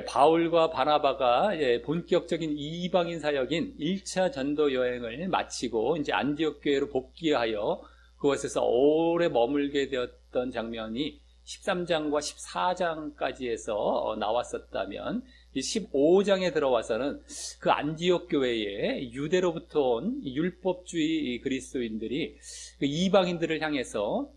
바울과 바나바가 본격적인 이방인 사역인 1차 전도 여행을 마치고 이제 안디옥 교회로 복귀하여 그곳에서 오래 머물게 되었던 장면이 13장과 14장까지 해서 나왔었다면 15장에 들어와서는 그 안디옥 교회에 유대로부터 온 율법주의 그리스도인들이 그 이방인들을 향해서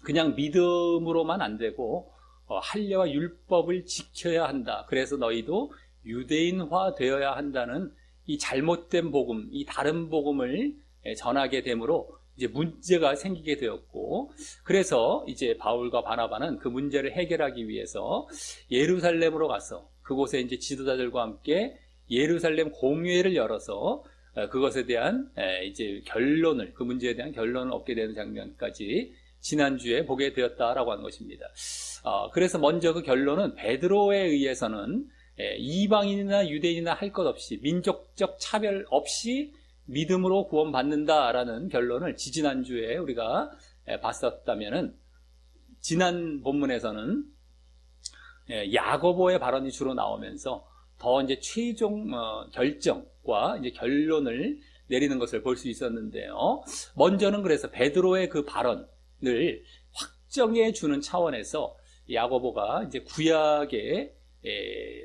그냥 믿음으로만 안 되고 할례와 율법을 지켜야 한다. 그래서 너희도 유대인화 되어야 한다는 이 잘못된 복음, 이 다른 복음을 전하게 되므로 이제 문제가 생기게 되었고, 그래서 이제 바울과 바나바는 그 문제를 해결하기 위해서 예루살렘으로 가서 그곳에 이제 지도자들과 함께 예루살렘 공회를 열어서 그것에 대한 이제 결론을, 그 문제에 대한 결론을 얻게 되는 장면까지 지난주에 보게 되었다라고 하는 것입니다. 그래서 먼저 그 결론은 베드로에 의해서는 이방인이나 유대인이나 할 것 없이 민족적 차별 없이 믿음으로 구원받는다라는 결론을 지지난주에 우리가 봤었다면은, 지난 본문에서는 야고보의 발언이 주로 나오면서 더 이제 최종 결정과 이제 결론을 내리는 것을 볼 수 있었는데요. 먼저는 그래서 베드로의 그 발언을 확정해 주는 차원에서 야고보가 이제 구약의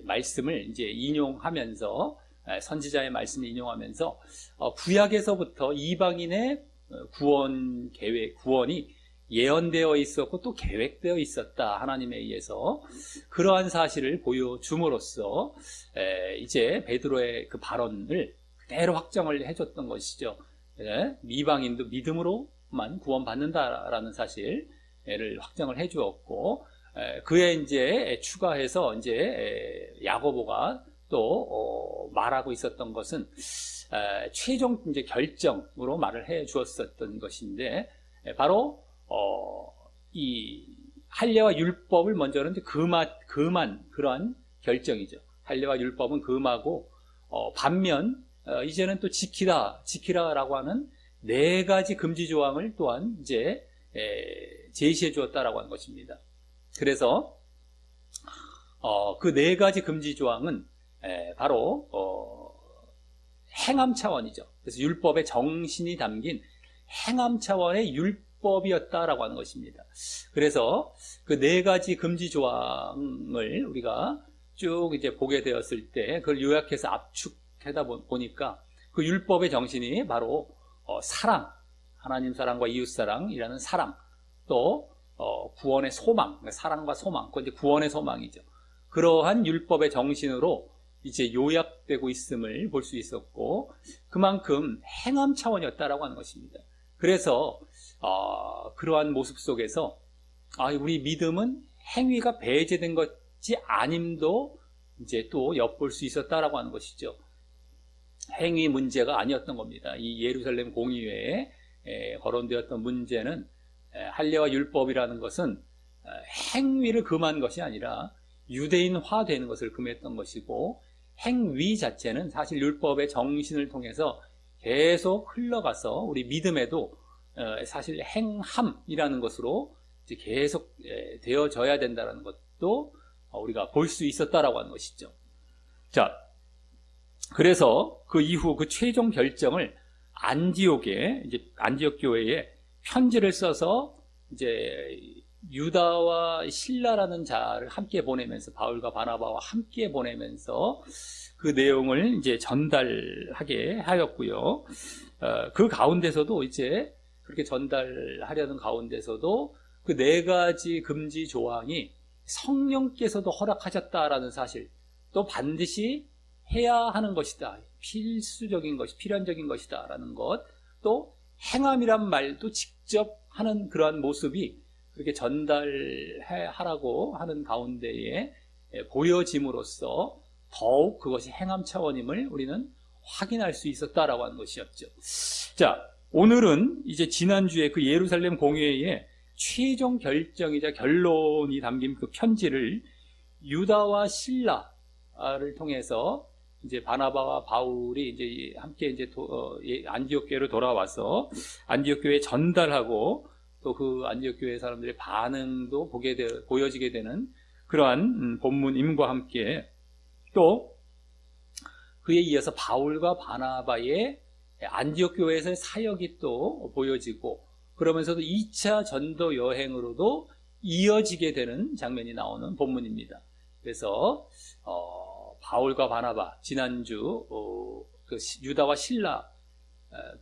말씀을 이제 인용하면서, 선지자의 말씀을 인용하면서 구약에서부터 이방인의 구원 계획, 구원이 예언되어 있었고 또 계획되어 있었다. 하나님에 의해서 그러한 사실을 보여줌으로써 이제 베드로의 그 발언을 그대로 확정을 해줬던 것이죠. 이방인도 믿음으로만 구원받는다라는 사실을 확정을 해주었고, 그에 이제 추가해서 이제 야고보가 또 말하고 있었던 것은 최종 이제 결정으로 말을 해 주었었던 것인데, 바로 이 할례와 율법을 먼저는 금한 그러한 결정이죠. 할례와 율법은 금하고 반면 이제는 또 지키라라고 하는 4가지 금지 조항을 또한 이제 제시해 주었다라고 하는 것입니다. 그래서 그 4가지 금지 조항은 바로 행함 차원이죠. 그래서 율법의 정신이 담긴 행함 차원의 율법이었다라고 하는 것입니다. 그래서 그 4가지 금지 조항을 우리가 쭉 이제 보게 되었을 때 그걸 요약해서 압축하다 보니까 그 율법의 정신이 바로 사랑, 하나님 사랑과 이웃 사랑이라는 사랑, 또 구원의 소망, 사랑과 소망, 그건 이제 구원의 소망이죠. 그러한 율법의 정신으로 이제 요약되고 있음을 볼 수 있었고, 그만큼 행함 차원이었다라고 하는 것입니다. 그래서 그러한 모습 속에서 우리 믿음은 행위가 배제된 것이 아님도 이제 또 엿볼 수 있었다라고 하는 것이죠. 행위 문제가 아니었던 겁니다. 이 예루살렘 공의회에 거론되었던 문제는 할례와 율법이라는 것은 행위를 금한 것이 아니라 유대인화되는 것을 금했던 것이고, 행위 자체는 사실 율법의 정신을 통해서 계속 흘러가서 우리 믿음에도 사실 행함이라는 것으로 이제 계속 되어져야 된다는 것도 우리가 볼 수 있었다라고 하는 것이죠. 자, 그래서 그 이후 그 최종 결정을 안디옥 교회에 편지를 써서 이제 유다와 실라라는 자를 함께 보내면서, 바울과 바나바와 함께 보내면서 그 내용을 이제 전달하게 하였고요. 그 가운데서도 이제 그렇게 전달하려는 가운데서도 그 4가지 금지 조항이 성령께서도 허락하셨다라는 사실, 또 반드시 해야 하는 것이다, 필수적인 것이, 필연적인 것이다라는 것, 또 행함이란 말도 직접 하는 그러한 모습이 그렇게 전달하라고 하는 가운데에 보여짐으로써 더욱 그것이 행함 차원임을 우리는 확인할 수 있었다라고 하는 것이었죠. 자, 오늘은 이제 지난주에 그 예루살렘 공회의 최종 결정이자 결론이 담긴 그 편지를 유다와 실라를 통해서 이제 바나바와 바울이 이제 함께 이제 안디옥 교회로 돌아와서 안디옥 교회에 전달하고, 또 그 안디옥 교회 사람들의 반응도 보여지게 되는 그러한 본문임과 함께 또 그에 이어서 바울과 바나바의 안디옥 교회에서의 사역이 또 보여지고 그러면서도 2차 전도 여행으로도 이어지게 되는 장면이 나오는 본문입니다. 그래서 바울과 바나바 지난주 그 유다와 실라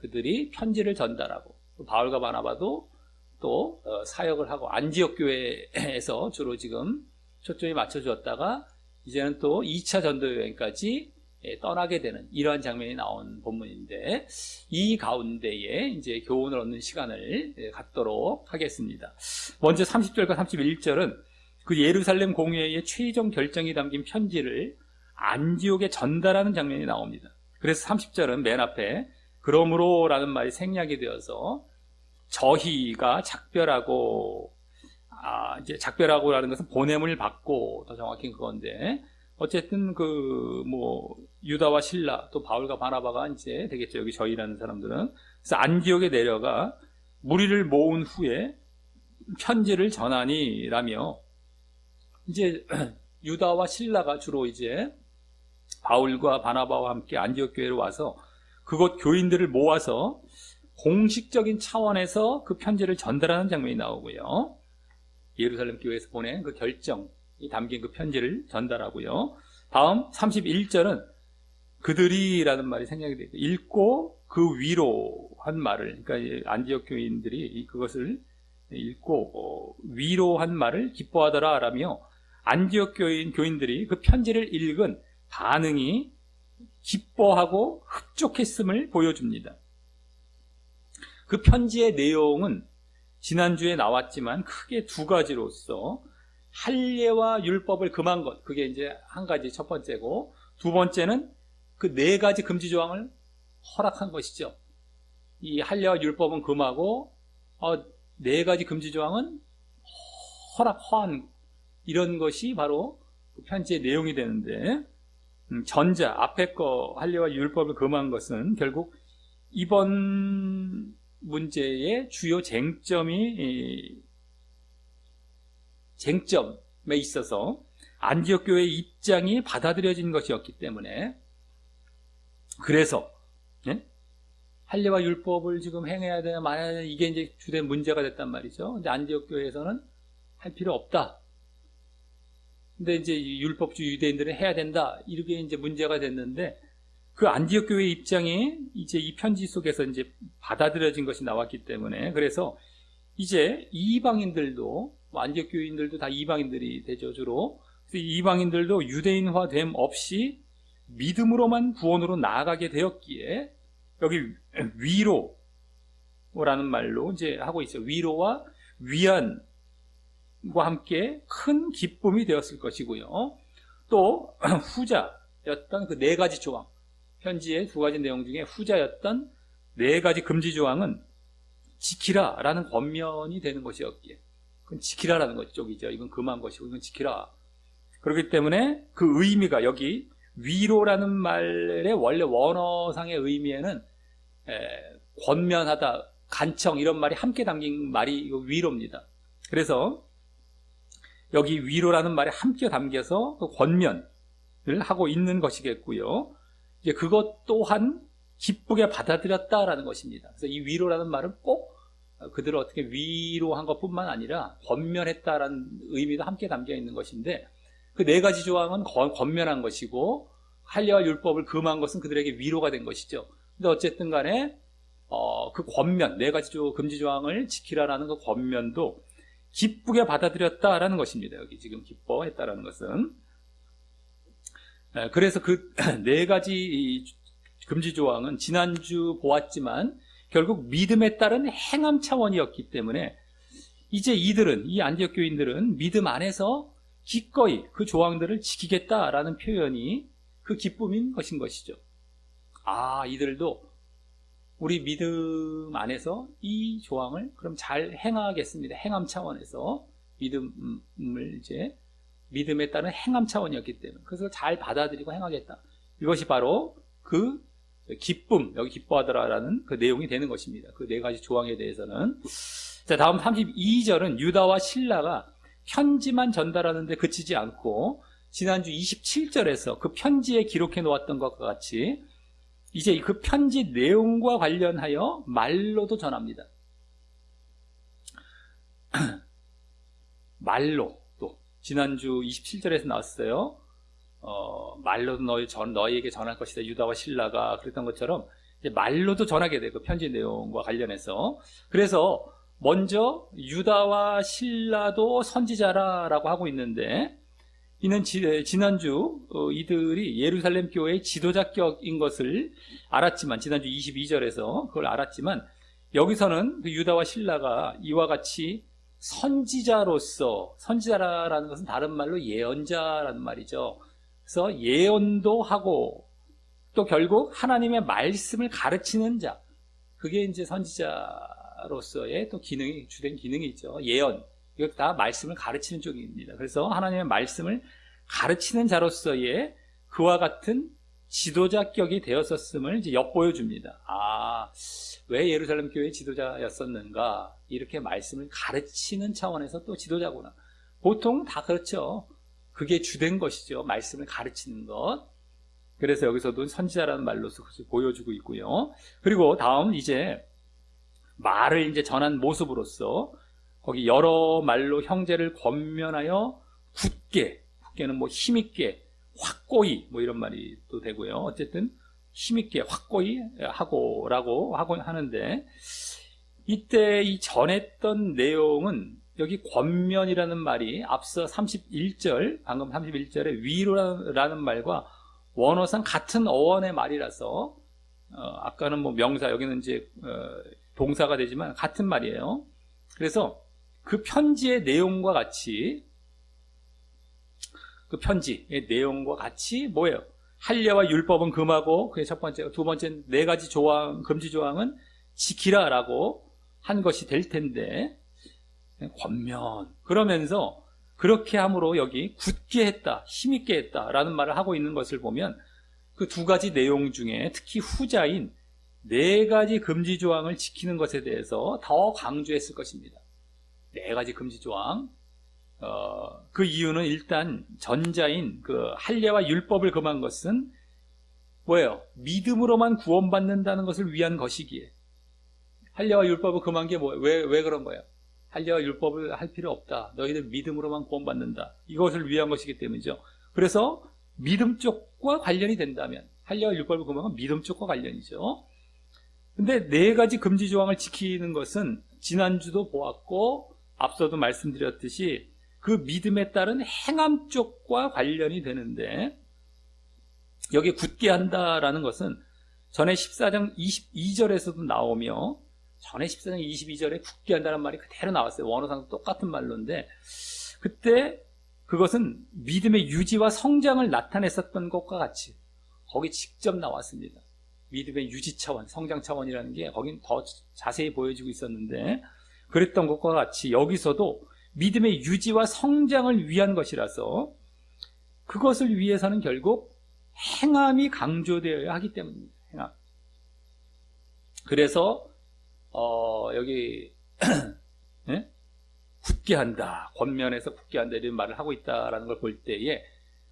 그들이 편지를 전달하고 바울과 바나바도 또 사역을 하고 안디옥 교회에서 주로 지금 초점이 맞춰졌다가 이제는 또 2차 전도 여행까지 떠나게 되는 이러한 장면이 나온 본문인데 이 가운데에 이제 교훈을 얻는 시간을 갖도록 하겠습니다. 먼저 30절과 31절은 그 예루살렘 공회의 최종 결정이 담긴 편지를 안디옥에 전달하는 장면이 나옵니다. 그래서 30절은 맨 앞에 그러므로 라는 말이 생략이 되어서 저희가 작별하고 이제 작별하고라는 것은 보냄을 받고 더 정확히 그건데 어쨌든 유다와 실라 또 바울과 바나바가 이제 되겠죠. 여기 저희라는 사람들은. 그래서 안디옥에 내려가 무리를 모은 후에 편지를 전하니라며 이제 유다와 실라가 주로 이제 바울과 바나바와 함께 안디옥 교회로 와서 그곳 교인들을 모아서 공식적인 차원에서 그 편지를 전달하는 장면이 나오고요. 예루살렘 교회에서 보낸 그 결정이 담긴 그 편지를 전달하고요. 다음 31절은 그들이라는 말이 생략이 되죠. 읽고 그 위로 한 말을, 그러니까 안디옥 교인들이 그것을 읽고 위로한 말을 기뻐하더라 라며 안디옥 교인들이 그 편지를 읽은 반응이 기뻐하고 흡족했음을 보여줍니다. 그 편지의 내용은 지난주에 나왔지만 크게 두 가지로서 할례와 율법을 금한 것, 그게 이제 한 가지 첫 번째고, 두 번째는 그 네 가지 금지 조항을 허락한 것이죠. 이 할례와 율법은 금하고 네 가지 금지 조항은 허한 이런 것이 바로 그 편지의 내용이 되는데, 전자 앞에 거 할례와 율법을 금한 것은 결국 이번 문제의 주요 쟁점에 있어서 안디옥 교회의 입장이 받아들여진 것이었기 때문에, 그래서 할례와 율법을 지금 행해야 되나 말아야 되나 이게 이제 주된 문제가 됐단 말이죠. 근데 안디옥 교회에서는 할 필요 없다. 근데 이제 율법주의 유대인들은 해야 된다. 이렇게 이제 문제가 됐는데, 그 안디옥 교회의 입장이 이제 이 편지 속에서 이제 받아들여진 것이 나왔기 때문에, 그래서 이제 이방인들도, 안디옥 교인들도 다 이방인들이 되죠, 주로. 그래서 이방인들도 유대인화됨 없이 믿음으로만 구원으로 나아가게 되었기에, 여기 위로라는 말로 이제 하고 있어요. 위로와 위안과 함께 큰 기쁨이 되었을 것이고요. 또 후자였던 그 네 가지 조항, 편지의 두 가지 내용 중에 후자였던 네 가지 금지 조항은 지키라라는 권면이 되는 것이었기에, 그건 지키라라는 것 쪽이죠. 이건 금한 것이고 이건 지키라. 그렇기 때문에 그 의미가 여기 위로라는 말의 원래 원어상의 의미에는 권면하다, 간청 이런 말이 함께 담긴 말이 위로입니다. 그래서 여기 위로라는 말이 함께 담겨서 그 권면을 하고 있는 것이겠고요. 이제 그것 또한 기쁘게 받아들였다라는 것입니다. 그래서 이 위로라는 말은 꼭 그들을 어떻게 위로한 것뿐만 아니라 권면했다라는 의미도 함께 담겨 있는 것인데, 그 네 가지 조항은 권면한 것이고 할례와 율법을 금한 것은 그들에게 위로가 된 것이죠. 근데 어쨌든 간에 그 권면, 네 가지 금지 조항을 지키라라는 그 권면도 기쁘게 받아들였다라는 것입니다. 여기 지금 기뻐했다라는 것은. 그래서 그 네 가지 금지 조항은 지난주 보았지만 결국 믿음에 따른 행함 차원이었기 때문에, 이제 이 안디옥 교인들은 믿음 안에서 기꺼이 그 조항들을 지키겠다라는 표현이 그 기쁨인 것이죠. 이들도 우리 믿음 안에서 이 조항을 그럼 잘 행하겠습니다. 행함 차원에서 믿음에 따른 행함 차원이었기 때문에, 그래서 잘 받아들이고 행하겠다. 이것이 바로 그 기쁨, 여기 기뻐하더라라는 그 내용이 되는 것입니다. 그 네 가지 조항에 대해서는. 자, 다음 32절은 유다와 실라가 편지만 전달하는데 그치지 않고 지난주 27절에서 그 편지에 기록해 놓았던 것과 같이 이제 그 편지 내용과 관련하여 말로도 전합니다. 말로 또 지난주 27절에서 나왔어요. 말로도 너희에게 전할 것이다. 유다와 실라가 그랬던 것처럼 이제 말로도 전하게 돼요. 그 편지 내용과 관련해서. 그래서 먼저 유다와 실라도 선지자라라고 하고 있는데 이는 지난주 이들이 예루살렘 교회의 지도자격인 것을 알았지만 지난주 22절에서 그걸 알았지만 여기서는 그 유다와 실라가 이와 같이 선지자로서 선지자라는 것은 다른 말로 예언자라는 말이죠. 그래서 예언도 하고 또 결국 하나님의 말씀을 가르치는 자 그게 이제 선지자로서의 또 기능이 주된 기능이 있죠. 예언 이거 다 말씀을 가르치는 쪽입니다. 그래서 하나님의 말씀을 가르치는 자로서의 그와 같은 지도자격이 되었었음을 이제 엿보여 줍니다. 왜 예루살렘 교회의 지도자였었는가? 이렇게 말씀을 가르치는 차원에서 또 지도자구나. 보통 다 그렇죠. 그게 주된 것이죠. 말씀을 가르치는 것. 그래서 여기서도 선지자라는 말로서 보여주고 있고요. 그리고 다음 이제 말을 이제 전한 모습으로서 거기 여러 말로 형제를 권면하여 굳게는 뭐 힘있게, 확고히 뭐 이런 말이 또 되고요. 어쨌든 힘있게, 확고히 하고라고 하는데 이때 이 전했던 내용은 여기 권면이라는 말이 앞서 31절, 방금 31절에 위로라는 말과 원어상 같은 어원의 말이라서 아까는 뭐 명사, 여기는 이제 동사가 되지만 같은 말이에요. 그래서 그 편지의 내용과 같이 그 편지의 내용과 같이 뭐예요? 할례와 율법은 금하고 그의 첫 번째, 두 번째 네 가지 조항, 금지 조항은 지키라라고 한 것이 될 텐데 권면 그러면서 그렇게 함으로 여기 굳게 했다, 힘있게 했다라는 말을 하고 있는 것을 보면 그 두 가지 내용 중에 특히 후자인 네 가지 금지 조항을 지키는 것에 대해서 더 강조했을 것입니다. 네 가지 금지 조항. 그 이유는 일단 전자인 그 할례와 율법을 금한 것은 뭐예요? 믿음으로만 구원받는다는 것을 위한 것이기에 할례와 율법을 금한 게 뭐예요? 왜 그런 거예요? 할례와 율법을 할 필요 없다. 너희들 믿음으로만 구원받는다. 이것을 위한 것이기 때문이죠. 그래서 믿음 쪽과 관련이 된다면 할례와 율법을 금하면 믿음 쪽과 관련이죠. 근데 네 가지 금지 조항을 지키는 것은 지난주도 보았고 앞서도 말씀드렸듯이 그 믿음에 따른 행함 쪽과 관련이 되는데 여기 굳게 한다라는 것은 전에 14장 22절에서도 나오며 전에 14장 22절에 굳게 한다는 말이 그대로 나왔어요. 원어상도 똑같은 말로인데 그때 그것은 믿음의 유지와 성장을 나타냈었던 것과 같이 거기 직접 나왔습니다. 믿음의 유지 차원, 성장 차원이라는 게 거긴 더 자세히 보여지고 있었는데 그랬던 것과 같이 여기서도 믿음의 유지와 성장을 위한 것이라서 그것을 위해서는 결국 행함이 강조되어야 하기 때문입니다. 행함. 그래서 여기 네? 굳게 한다, 권면에서 굳게 한다 이런 말을 하고 있다라는 걸 볼 때에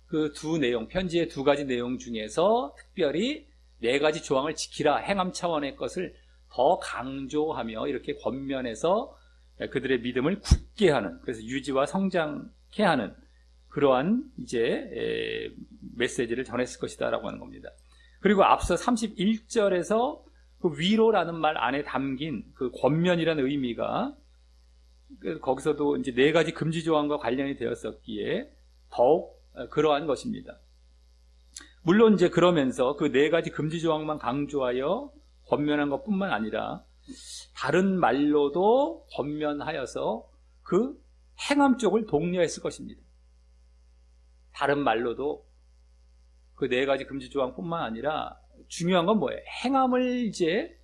그 두 내용, 편지의 두 가지 내용 중에서 특별히 네 가지 조항을 지키라 행함 차원의 것을 더 강조하며 이렇게 권면해서 그들의 믿음을 굳게 하는, 그래서 유지와 성장케 하는 그러한 이제 메시지를 전했을 것이다라고 하는 겁니다. 그리고 앞서 31절에서 그 위로라는 말 안에 담긴 그 권면이라는 의미가 거기서도 이제 네 가지 금지 조항과 관련이 되었었기에 더욱 그러한 것입니다. 물론 이제 그러면서 그 네 가지 금지 조항만 강조하여 권면한 것뿐만 아니라 다른 말로도 권면하여서 그 행함 쪽을 독려했을 것입니다. 다른 말로도 그 네 가지 금지 조항뿐만 아니라 중요한 건 뭐예요? 행함을 이제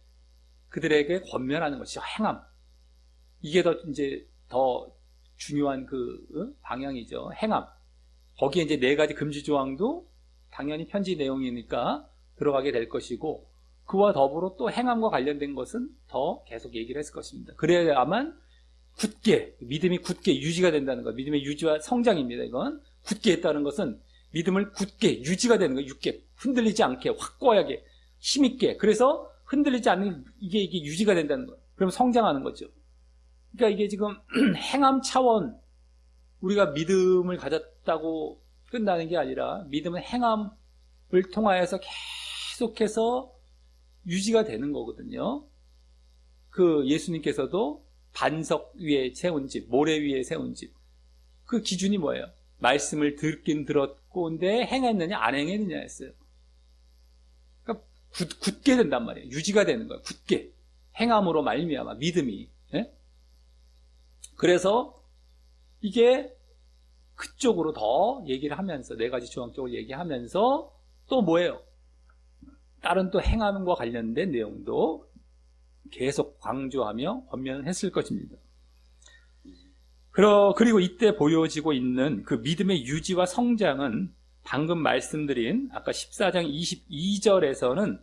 그들에게 권면하는 것이죠. 행함. 이게 더 중요한 그 방향이죠. 행함. 거기에 이제 네 가지 금지 조항도 당연히 편지 내용이니까 들어가게 될 것이고 그와 더불어 또 행함과 관련된 것은 더 계속 얘기를 했을 것입니다. 그래야만 굳게, 믿음이 굳게 유지가 된다는 것. 믿음의 유지와 성장입니다. 이건 굳게 했다는 것은 믿음을 굳게 유지가 되는 거예요. 굳게 흔들리지 않게 확고하게 힘있게. 그래서 흔들리지 않는 이게 유지가 된다는 거예요. 그럼 성장하는 거죠. 그러니까 이게 지금 행함 차원 우리가 믿음을 가졌다고 끝나는 게 아니라 믿음은 행함을 통하여서 계속해서 유지가 되는 거거든요. 그 예수님께서도 반석 위에 세운 집, 모래 위에 세운 집. 그 기준이 뭐예요? 말씀을 듣긴 들었고 근데 행했느냐 안 행했느냐 했어요. 그러니까 굳게 된단 말이에요. 유지가 되는 거예요. 굳게. 행함으로 말미암아 믿음이. 예? 그래서 이게 그쪽으로 더 얘기를 하면서 네 가지 조항 쪽을 얘기하면서 또 뭐예요? 다른 또 행함과 관련된 내용도 계속 강조하며 권면을 했을 것입니다. 그리고 이때 보여지고 있는 그 믿음의 유지와 성장은 방금 말씀드린 아까 14장 22절에서는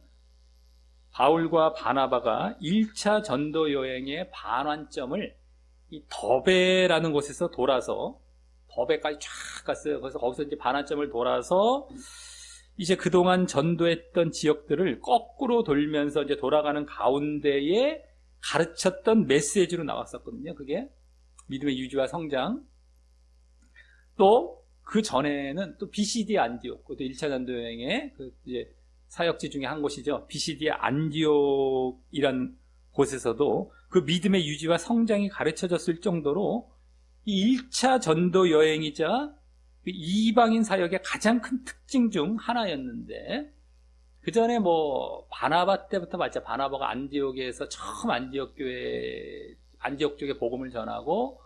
바울과 바나바가 1차 전도 여행의 반환점을 이 더베라는 곳에서 돌아서 더베까지 쫙 갔어요. 그래서 거기서 이제 반환점을 돌아서 이제 그동안 전도했던 지역들을 거꾸로 돌면서 이제 돌아가는 가운데에 가르쳤던 메시지로 나왔었거든요. 그게 믿음의 유지와 성장. 또 그 전에는 또 BCD 안디옥, 그것도 1차 전도 여행의 그 이제 사역지 중에 한 곳이죠. BCD 안디옥이란 곳에서도 그 믿음의 유지와 성장이 가르쳐졌을 정도로 이 1차 전도 여행이자 이방인 사역의 가장 큰 특징 중 하나였는데, 그 전에 뭐 바나바 때부터 맞죠. 바나바가 안디옥에서 처음 안디옥 쪽에 복음을 전하고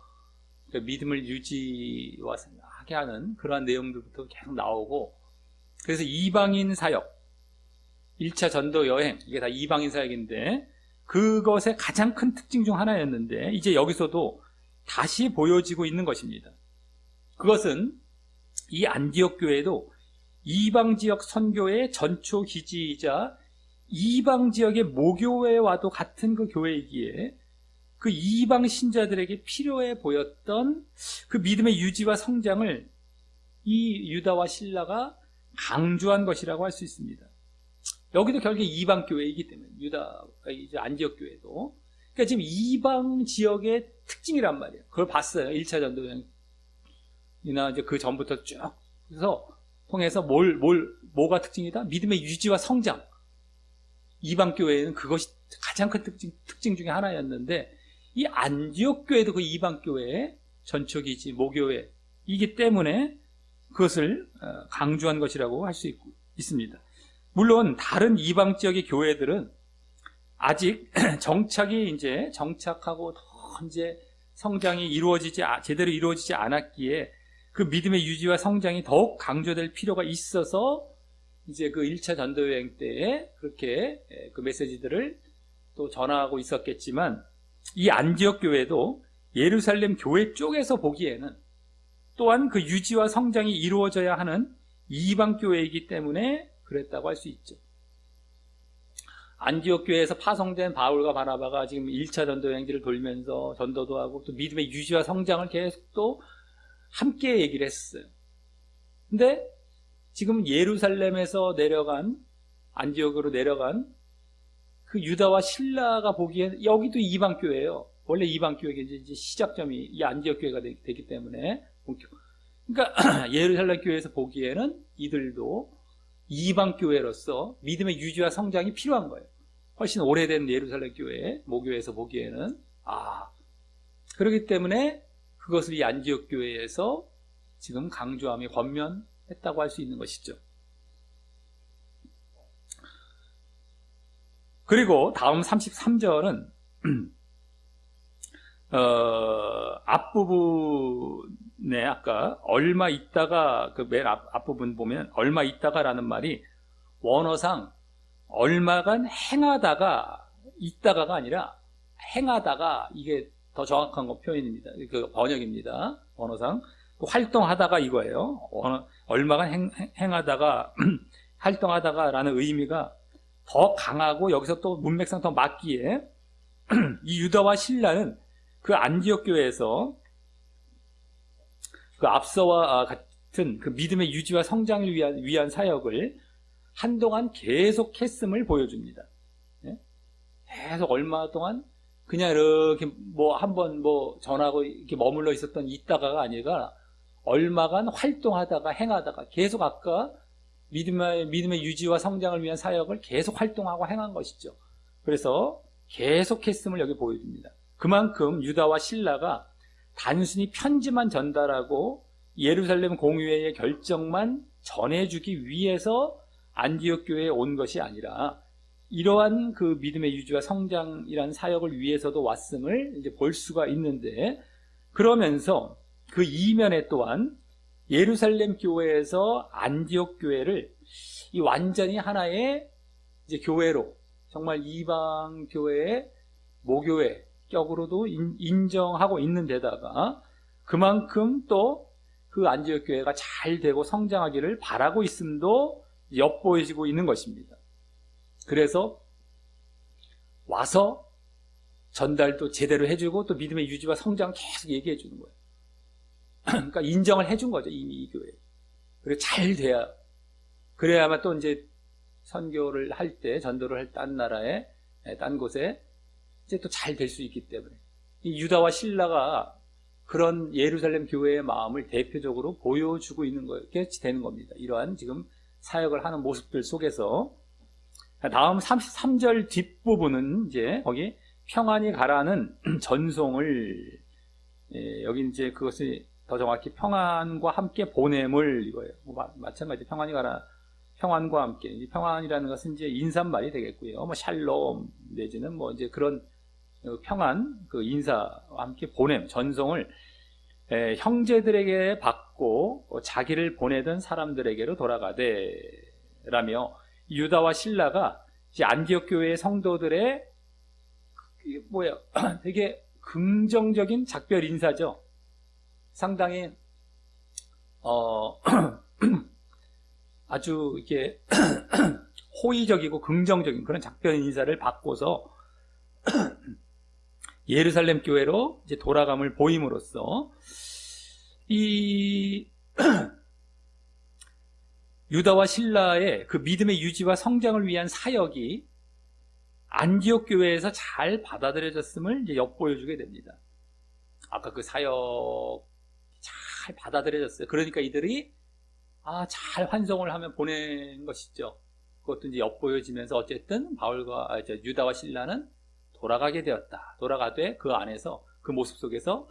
그 믿음을 유지하게 하는 그러한 내용들부터 계속 나오고, 그래서 이방인 사역, 1차 전도 여행, 이게 다 이방인 사역인데 그것의 가장 큰 특징 중 하나였는데 이제 여기서도 다시 보여지고 있는 것입니다. 그것은 이 안디옥 교회도 이방 지역 선교의 전초 기지이자 이방 지역의 모교회와도 같은 그 교회이기에 그 이방 신자들에게 필요해 보였던 그 믿음의 유지와 성장을 이 유다와 실라가 강조한 것이라고 할 수 있습니다. 여기도 결국에 이방 교회이기 때문에 이제 안디옥 교회도 그러니까 지금 이방 지역의 특징이란 말이에요. 그걸 봤어요. 1차 전도 여행이나 이제 그 전부터 쭉 그래서 통해서 뭐가 특징이다? 믿음의 유지와 성장. 이방 교회는 그것이 가장 큰 특징 중에 하나였는데 이 안디옥 교회도 그 이방 교회의 전초기지 모교회이기 때문에 그것을 강조한 것이라고 할 수 있습니다. 물론 다른 이방 지역의 교회들은 아직 정착하고 더 이제 성장이 제대로 이루어지지 않았기에 그 믿음의 유지와 성장이 더욱 강조될 필요가 있어서 이제 그 1차 전도 여행 때에 그렇게 그 메시지들을 또 전하고 있었겠지만 이 안디옥 교회도 예루살렘 교회 쪽에서 보기에는 또한 그 유지와 성장이 이루어져야 하는 이방 교회이기 때문에 그랬다고 할 수 있죠. 안디옥 교회에서 파송된 바울과 바나바가 지금 1차 전도 여행지를 돌면서 전도도 하고 또 믿음의 유지와 성장을 계속 또 함께 얘기를 했어요. 근데 지금 예루살렘에서 안디옥으로 내려간 그 유다와 실라가 보기엔 여기도 이방 교회예요. 원래 이방 교회가 이제 시작점이 이 안디옥 교회가 되기 때문에 그러니까 예루살렘 교회에서 보기에는 이들도 이방 교회로서 믿음의 유지와 성장이 필요한 거예요. 훨씬 오래된 예루살렘 교회, 모교회에서 보기에는 그렇기 때문에 그것을 이 안디옥 교회에서 지금 강조하며 권면했다고 할 수 있는 것이죠. 그리고 다음 33절은 앞부분에 아까 얼마 있다가 그 맨 앞부분 보면 얼마 있다가라는 말이 원어상 얼마간 있다가가 아니라 행하다가 이게 더 정확한 표현입니다. 그 번역입니다. 원어상 활동하다가 이거예요. 얼마간 행하다가 활동하다가라는 의미가 더 강하고 여기서 또 문맥상 더 맞기에 이 유다와 실라는 그 안디옥 교회에서 그 앞서와 같은 그 믿음의 유지와 성장을 위한 사역을 한동안 계속했음을 보여줍니다. 예? 계속 얼마 동안 그냥 이렇게 뭐 한번 뭐 전하고 이렇게 머물러 있다가가 아니라 얼마간 활동하다가 행하다가 계속 아까 믿음의 유지와 성장을 위한 사역을 계속 활동하고 행한 것이죠. 그래서 계속했음을 여기 보여줍니다. 그만큼 유다와 실라가 단순히 편지만 전달하고 예루살렘 공회의 결정만 전해주기 위해서 안디옥 교회에 온 것이 아니라 이러한 그 믿음의 유지와 성장이라는 사역을 위해서도 왔음을 이제 볼 수가 있는데, 그러면서 그 이면에 또한 예루살렘 교회에서 안디옥 교회를 이 완전히 하나의 이제 교회로, 정말 이방 교회의 모교회 격으로도 인정하고 있는 데다가 그만큼 또 그 안디옥 교회가 잘 되고 성장하기를 바라고 있음도 엿보여지고 있는 것입니다. 그래서 와서 전달도 제대로 해주고 또 믿음의 유지와 성장 계속 얘기해 주는 거예요. 그러니까 인정을 해준 거죠, 이미 이 교회. 그리고 잘 돼야, 그래야만 또 이제 선교를 할 때, 전도를 할 딴 나라에, 딴 곳에 이제 또 잘 될 수 있기 때문에 이 유다와 실라가 그런 예루살렘 교회의 마음을 대표적으로 보여주고 있는 것이 되는 겁니다. 이러한 지금 사역을 하는 모습들 속에서. 다음 33절 뒷부분은 이제 거기 평안히 가라는 전송을, 여기 이제 그것이 더 정확히 평안과 함께 보냄을, 이거예요. 마찬가지 평안히 가라, 평안과 함께. 이 평안이라는 것은 이제 인사말이 되겠고요. 뭐 샬롬 내지는 뭐 이제 그런 평안, 그 인사와 함께 보냄, 전송을 형제들에게 받고 자기를 보내던 사람들에게로 돌아가되 라며, 유다와 실라가 이제 안디옥 교회의 성도들의 되게 긍정적인 작별 인사죠. 상당히 아주 이렇게 호의적이고 긍정적인 그런 작별 인사를 받고서 예루살렘 교회로 이제 돌아감을 보임으로써 이 유다와 실라의 그 믿음의 유지와 성장을 위한 사역이 안디옥 교회에서 잘 받아들여졌음을 이제 엿보여주게 됩니다. 아까 그 사역 잘 받아들여졌어요. 그러니까 이들이 잘 환송을 하며 보낸 것이죠. 그것도 이제 엿보여지면서 어쨌든 유다와 실라는 돌아가게 되었다. 돌아가되 그 안에서, 그 모습 속에서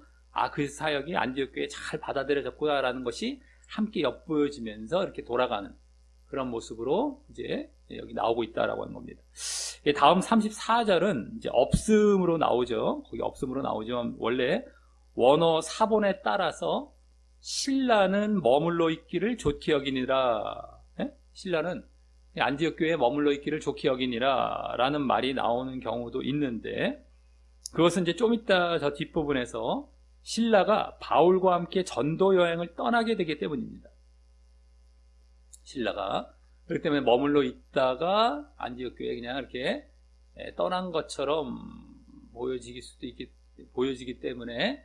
그 사역이 안디옥 교회에 잘 받아들여졌구나라는 것이 함께 엿보여지면서 이렇게 돌아가는 그런 모습으로 이제 여기 나오고 있다라고 하는 겁니다. 다음 34절은 이제 없음으로 나오죠. 거기 없음으로 나오지만 원래 원어 사본에 따라서 신라는 머물러 있기를 좋게 여기니라. 신라는 안디옥 교회에 머물러 있기를 좋게 여기니라 라는 말이 나오는 경우도 있는데, 그것은 이제 좀 이따 저 뒷부분에서 신라가 바울과 함께 전도 여행을 떠나게 되기 때문입니다. 신라가 그렇기 때문에 머물러 있다가 안디옥 교회에 그냥 이렇게 떠난 것처럼 보여지기 때문에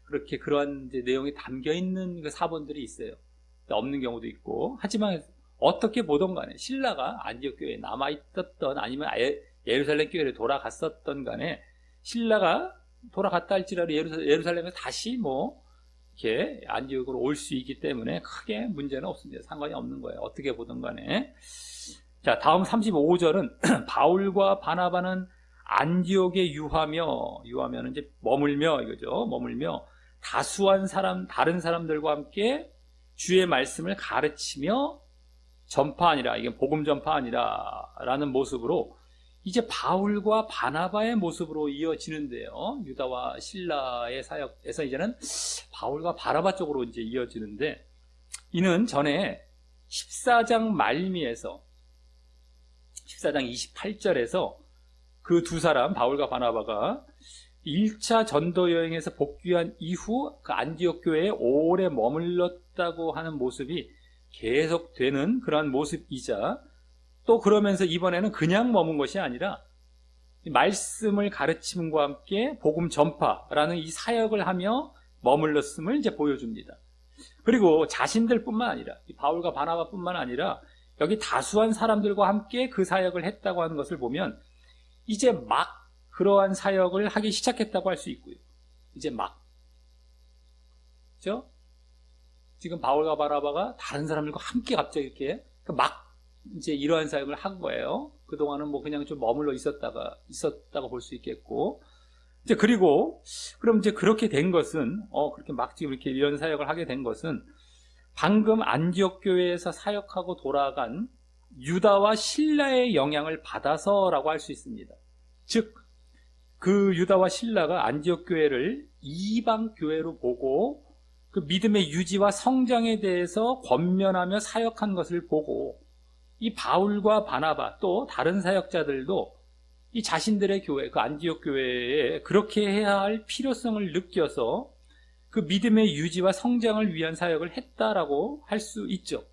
그렇게 그러한 이제 내용이 담겨 있는 그 사본들이 있어요. 없는 경우도 있고. 하지만 어떻게 보던 간에 신라가 안디옥 교회에 남아 있었던 아니면 예루살렘 교회를 돌아갔었던 간에, 신라가 돌아갔다 할지라도 예루살렘에서 다시 이렇게 안디옥으로 올 수 있기 때문에 크게 문제는 없습니다. 상관이 없는 거예요. 어떻게 보든 간에. 자, 다음 35절은 바울과 바나바는 안디옥에 유하면은 이제 머물며 이거죠. 머물며 다수한 다른 사람들과 함께 주의 말씀을 가르치며 전파하니라. 이게 복음 전파하니라라는 모습으로 이제 바울과 바나바의 모습으로 이어지는데요. 유다와 실라의 사역에서 이제는 바울과 바나바 쪽으로 이제 이어지는데, 이는 전에 14장 말미에서 14장 28절에서 그 두 사람 바울과 바나바가 1차 전도 여행에서 복귀한 이후 그 안디옥 교회에 오래 머물렀다고 하는 모습이 계속되는 그러한 모습이자, 또 그러면서 이번에는 그냥 머문 것이 아니라 말씀을 가르침과 함께 복음 전파라는 이 사역을 하며 머물렀음을 이제 보여줍니다. 그리고 자신들뿐만 아니라 바울과 바나바뿐만 아니라 여기 다수한 사람들과 함께 그 사역을 했다고 하는 것을 보면 이제 막 그러한 사역을 하기 시작했다고 할 수 있고요. 이제 막, 그렇죠? 지금 바울과 바나바가 다른 사람들과 함께 갑자기 이렇게 막 이제 이러한 사역을 한 거예요. 그동안은 뭐 그냥 좀 머물러 있었다고 볼 수 있겠고. 이제 그리고, 그럼 이제 그렇게 된 것은, 그렇게 막 지금 이렇게 이런 사역을 하게 된 것은 방금 안디옥 교회에서 사역하고 돌아간 유다와 실라의 영향을 받아서라고 할 수 있습니다. 즉, 그 유다와 실라가 안디옥 교회를 이방 교회로 보고 그 믿음의 유지와 성장에 대해서 권면하며 사역한 것을 보고 이 바울과 바나바 또 다른 사역자들도 이 자신들의 교회, 그 안디옥 교회에 그렇게 해야 할 필요성을 느껴서 그 믿음의 유지와 성장을 위한 사역을 했다라고 할 수 있죠.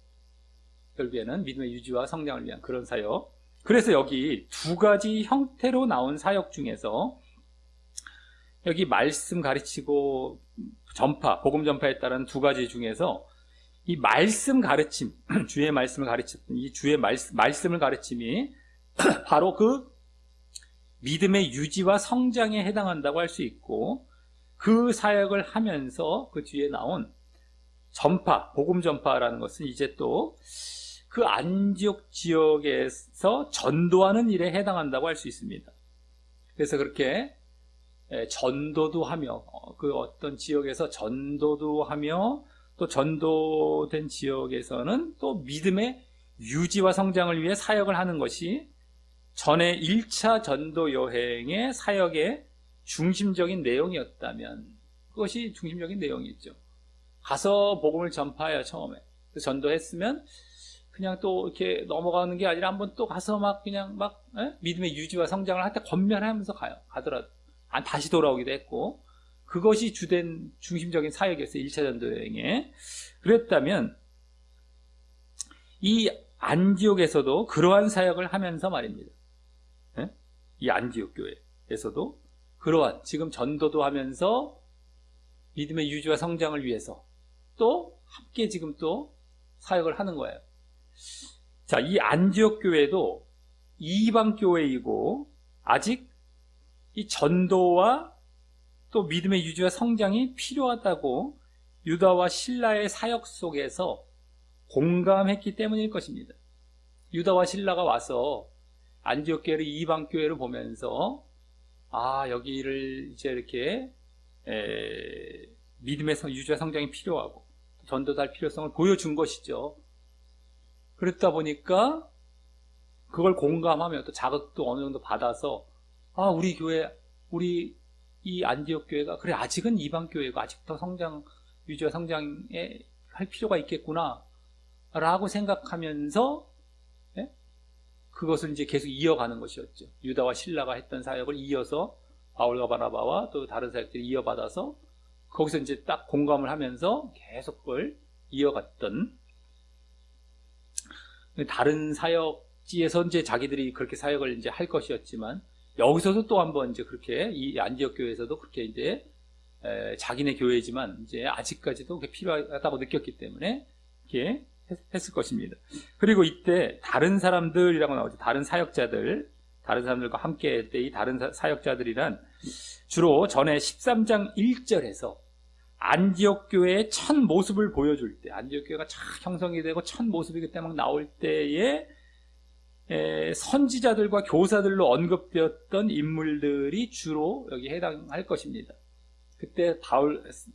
결국에는 믿음의 유지와 성장을 위한 그런 사역. 그래서 여기 두 가지 형태로 나온 사역 중에서 여기 말씀 가르치고 전파, 복음 전파에 따른 두 가지 중에서 이 말씀 가르침, 주의 말씀을 가르쳤던 이 주의 말씀을 가르침이 바로 그 믿음의 유지와 성장에 해당한다고 할 수 있고 그 사역을 하면서 그 뒤에 나온 전파, 복음 전파라는 것은 이제 또 그 안디옥 지역에서 전도하는 일에 해당한다고 할 수 있습니다. 그래서 그렇게 전도도 하며 그 어떤 지역에서 전도도 하며 또 전도된 지역에서는 또 믿음의 유지와 성장을 위해 사역을 하는 것이 전에 1차 전도 여행의 사역의 중심적인 내용이었다면 그것이 중심적인 내용이었죠. 가서 복음을 전파해요. 처음에 전도했으면 그냥 또 이렇게 넘어가는 게 아니라 한번 또 가서 막 그냥 막 믿음의 유지와 성장을 할 때 권면하면서 가더라도 다시 돌아오기도 했고 그것이 주된 중심적인 사역이었어요. 1차 전도 여행에. 그랬다면 이 안디옥에서도 그러한 사역을 하면서 말입니다. 이 안디옥 교회에서도 그러한 지금 전도도 하면서 믿음의 유지와 성장을 위해서 또 함께 지금 또 사역을 하는 거예요. 자, 이 안디옥 교회도 이방 교회이고 아직 이 전도와 또 믿음의 유지와 성장이 필요하다고 유다와 실라의 사역 속에서 공감했기 때문일 것입니다. 유다와 실라가 와서 안디옥 교회를 이방 교회로 보면서 여기를 이제 이렇게 믿음의 유지와 성장이 필요하고 전도도 할 필요성을 보여준 것이죠. 그렇다 보니까 그걸 공감하며 또 자극도 어느 정도 받아서 우리 교회, 우리 이 안디옥 교회가 그래 아직은 이방 교회고 아직도 성장, 유지와 성장에 할 필요가 있겠구나 라고 생각하면서 그것을 이제 계속 이어가는 것이었죠. 유다와 실라가 했던 사역을 이어서 바울과 바나바와 또 다른 사역들이 이어받아서 거기서 이제 딱 공감을 하면서 계속 그걸 이어갔던 다른 사역지에서 이제 자기들이 그렇게 사역을 이제 할 것이었지만 여기서도 또 한번 이제 그렇게 이 안디옥 교회에서도 그렇게 이제 자기네 교회지만 이제 아직까지도 그게 필요하다고 느꼈기 때문에 이렇게 했을 것입니다. 그리고 이때 다른 사람들이라고 나오죠. 다른 사역자들, 다른 사람들과 함께 할 때 이 다른 사역자들이란 주로 전에 13장 1절에서 안디옥 교회의 첫 모습을 보여줄 때, 안디옥 교회가 착 형성이 되고 첫 모습이 그때 막 나올 때에 선지자들과 교사들로 언급되었던 인물들이 주로 여기 해당할 것입니다. 그때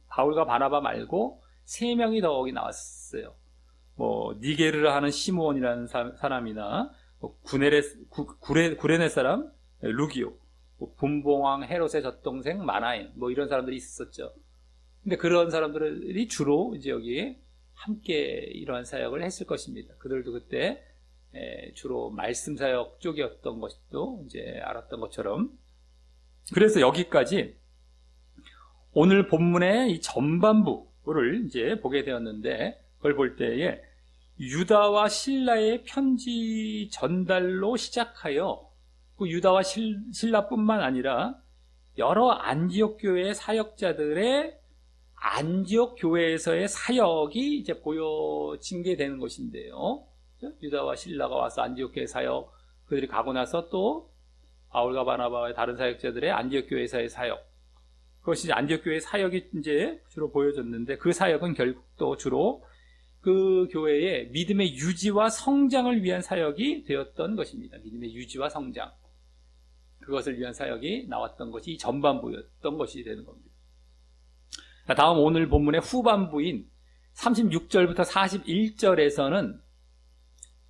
바울과 바나바 말고 3명이 더 여기 나왔어요. 니게르라 하는 시므온이라는 사람이나 구레네 사람 루기오, 분봉왕 헤롯의 젖동생 마나엔 이런 사람들이 있었죠. 근데 그런 사람들이 주로 이제 여기 함께 이러한 사역을 했을 것입니다. 그들도 그때 주로 말씀 사역 쪽이었던 것도 이제 알았던 것처럼. 그래서 여기까지 오늘 본문의 이 전반부를 이제 보게 되었는데 그걸 볼 때에 유다와 실라의 편지 전달로 시작하여 그 유다와 신라뿐만 아니라 여러 안디옥 교회의 사역자들의 안디옥 교회에서의 사역이 이제 보여진 게 되는 것인데요. 유다와 신라가 와서 안디옥 교회 사역, 그들이 가고 나서 또 바울과 바나바와 다른 사역자들의 안디옥 교회에서의 사역, 그것이 안디옥 교회의 사역이 이제 주로 보여졌는데, 그 사역은 결국 또 주로 그 교회의 믿음의 유지와 성장을 위한 사역이 되었던 것입니다. 믿음의 유지와 성장, 그것을 위한 사역이 나왔던 것이 이 전반부였던 것이 되는 겁니다. 다음 오늘 본문의 후반부인 36절부터 41절에서는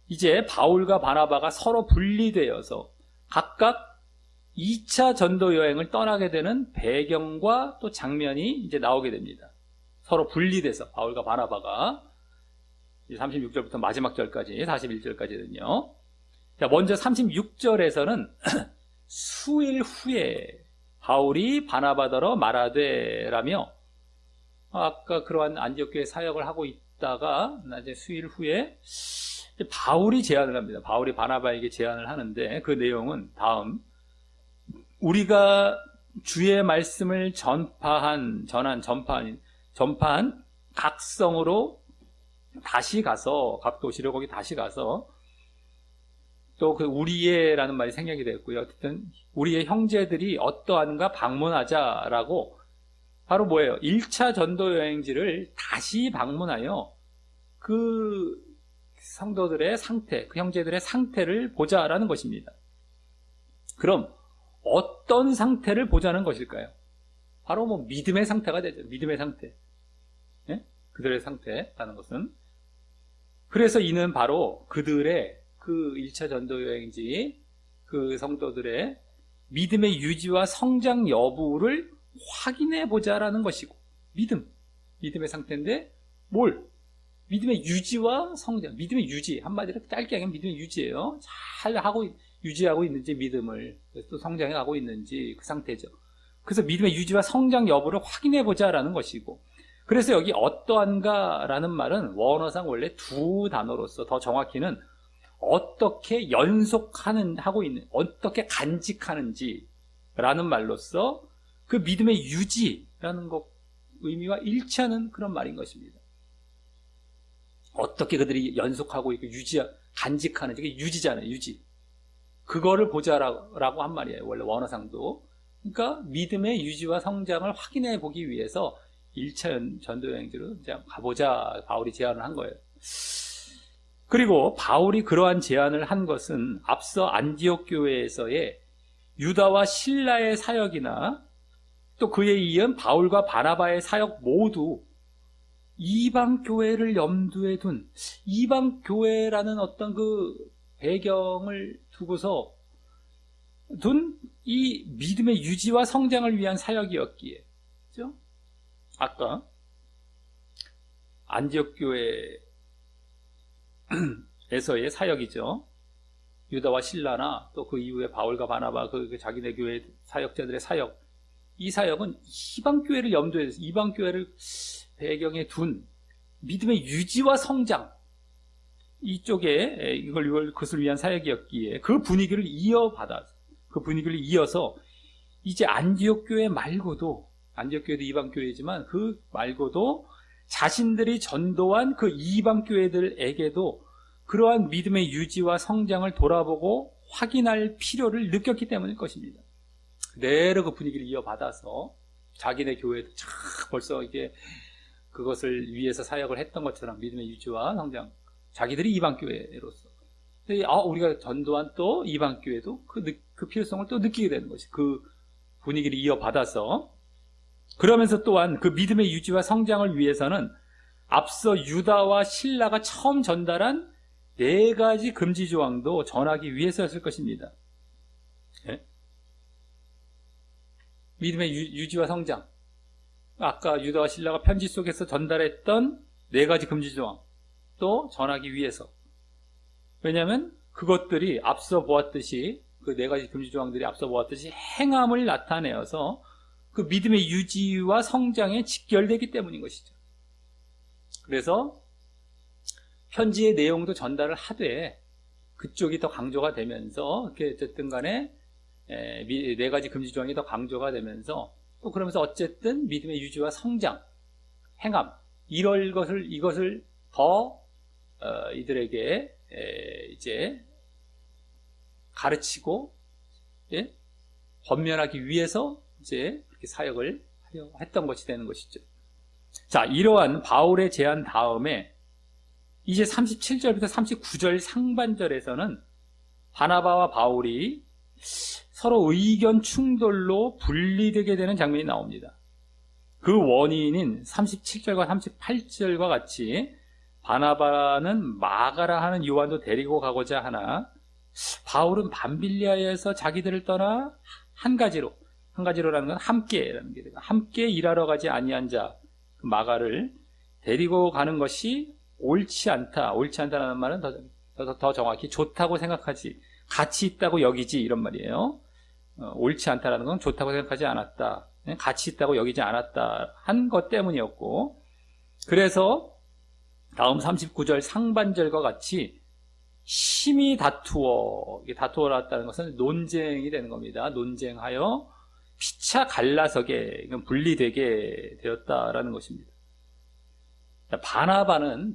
이제 바울과 바나바가 서로 분리되어서 각각 2차 전도 여행을 떠나게 되는 배경과 또 장면이 이제 나오게 됩니다. 서로 분리돼서 바울과 바나바가 36절부터 마지막 절까지 41절까지는요. 자, 먼저 36절에서는 수일 후에 바울이 바나바더러 말하되라며, 아까 그러한 안디옥 교회 사역을 하고 있다가 이제 수일 후에 바울이 제안을 합니다. 바울이 바나바에게 제안을 하는데, 그 내용은 다음: 우리가 주의 말씀을 전파한 각 성으로 다시 가서, 각 도시로 거기 다시 가서, 또 그 우리의라는 말이 생략이 되었고요. 어쨌든 우리의 형제들이 어떠한가 방문하자라고, 바로 뭐예요? 1차 전도 여행지를 다시 방문하여 그 성도들의 상태, 그 형제들의 상태를 보자라는 것입니다. 그럼 어떤 상태를 보자는 것일까요? 바로 뭐 믿음의 상태가 되죠. 믿음의 상태. 예? 그들의 상태라는 것은. 그래서 이는 바로 그들의 그 1차 전도 여행지 그 성도들의 믿음의 유지와 성장 여부를 확인해 보자라는 것이고, 믿음의 상태인데 뭘? 믿음의 유지와 성장, 믿음의 유지, 한마디로 짧게 하면 믿음의 유지예요. 잘 유지하고 있는지, 믿음을 또 성장해 가고 있는지, 그 상태죠. 그래서 믿음의 유지와 성장 여부를 확인해 보자라는 것이고, 그래서 여기 어떠한가라는 말은 원어상 원래 두 단어로서, 더 정확히는 어떻게 하고 있는, 어떻게 간직하는지라는 말로서 그 믿음의 유지라는 것 의미와 일치하는 그런 말인 것입니다. 어떻게 그들이 연속하고 있고 간직하는지, 그게 유지잖아요, 유지. 그거를 보자라고 한 말이에요, 원래 원어상도. 그러니까 믿음의 유지와 성장을 확인해 보기 위해서 1차 전도여행지로 이제 가보자, 바울이 제안을 한 거예요. 그리고 바울이 그러한 제안을 한 것은 앞서 안디옥 교회에서의 유다와 신라의 사역이나 또 그에 이은 바울과 바나바의 사역 모두 이방 교회를 염두에 둔, 이방 교회라는 어떤 그 배경을 두고서 둔 이 믿음의 유지와 성장을 위한 사역이었기에, 그렇죠? 아까 안디옥 교회에서의 사역이죠. 유다와 신라나 또 그 이후에 바울과 바나바, 그 자기네 교회 사역자들의 사역, 이 사역은 이방 교회를 염두에 둬서, 이방 교회를 배경에 둔 믿음의 유지와 성장, 이쪽에 그것을 위한 사역이었기에 그 분위기를 이어서 이제 안디옥 교회 말고도, 안디옥 교회도 이방 교회지만 그 말고도 자신들이 전도한 그 이방 교회들에게도 그러한 믿음의 유지와 성장을 돌아보고 확인할 필요를 느꼈기 때문일 것입니다. 그대로 그 분위기를 이어받아서 자기네 교회도 벌써 이게 그것을 위해서 사역을 했던 것처럼 믿음의 유지와 성장, 자기들이 이방 교회로서 우리가 전도한 또 이방 교회도 그 필요성을 또 느끼게 되는 것이, 그 분위기를 이어받아서. 그러면서 또한 그 믿음의 유지와 성장을 위해서는 앞서 유다와 신라가 처음 전달한 4가지 금지 조항도 전하기 위해서였을 것입니다. 네? 믿음의 유지와 성장, 아까 유다와 신라가 편지 속에서 전달했던 4가지 금지 조항 또 전하기 위해서. 왜냐하면 그것들이 앞서 보았듯이, 그 4가지 금지 조항들이 앞서 보았듯이 행함을 나타내어서 그 믿음의 유지와 성장에 직결되기 때문인 것이죠. 그래서 편지의 내용도 전달을 하되 그쪽이 더 강조가 되면서, 어쨌든 간에 네 가지 금지 조항이 더 강조가 되면서 또 그러면서 어쨌든 믿음의 유지와 성장, 행함 이것을 더 이들에게 이제 가르치고 권면하기 위해서 이제 그렇게 사역을 하려 했던 것이 되는 것이죠. 자, 이러한 바울의 제안 다음에 이제 37절부터 39절 상반절에서는 바나바와 바울이 서로 의견 충돌로 분리되게 되는 장면이 나옵니다. 그 원인인 37절과 38절과 같이 바나바는 마가라 하는 요한도 데리고 가고자 하나 바울은 밤빌리아에서 자기들을 떠나 한 가지로라는 건 함께라는 게 함께 일하러 가지 아니한 자 그 마가를 데리고 가는 것이 옳지 않다라는 말은 더 정확히 좋다고 생각하지 같이 있다고 여기지 이런 말이에요. 옳지 않다라는 건 좋다고 생각하지 않았다, 같이 있다고 여기지 않았다 한 것 때문이었고, 그래서 다음 39절 상반절과 같이 심히 다투어놨다는 것은 논쟁이 되는 겁니다. 논쟁하여 피차 갈라서게 분리되게 되었다라는 것입니다. 바나바는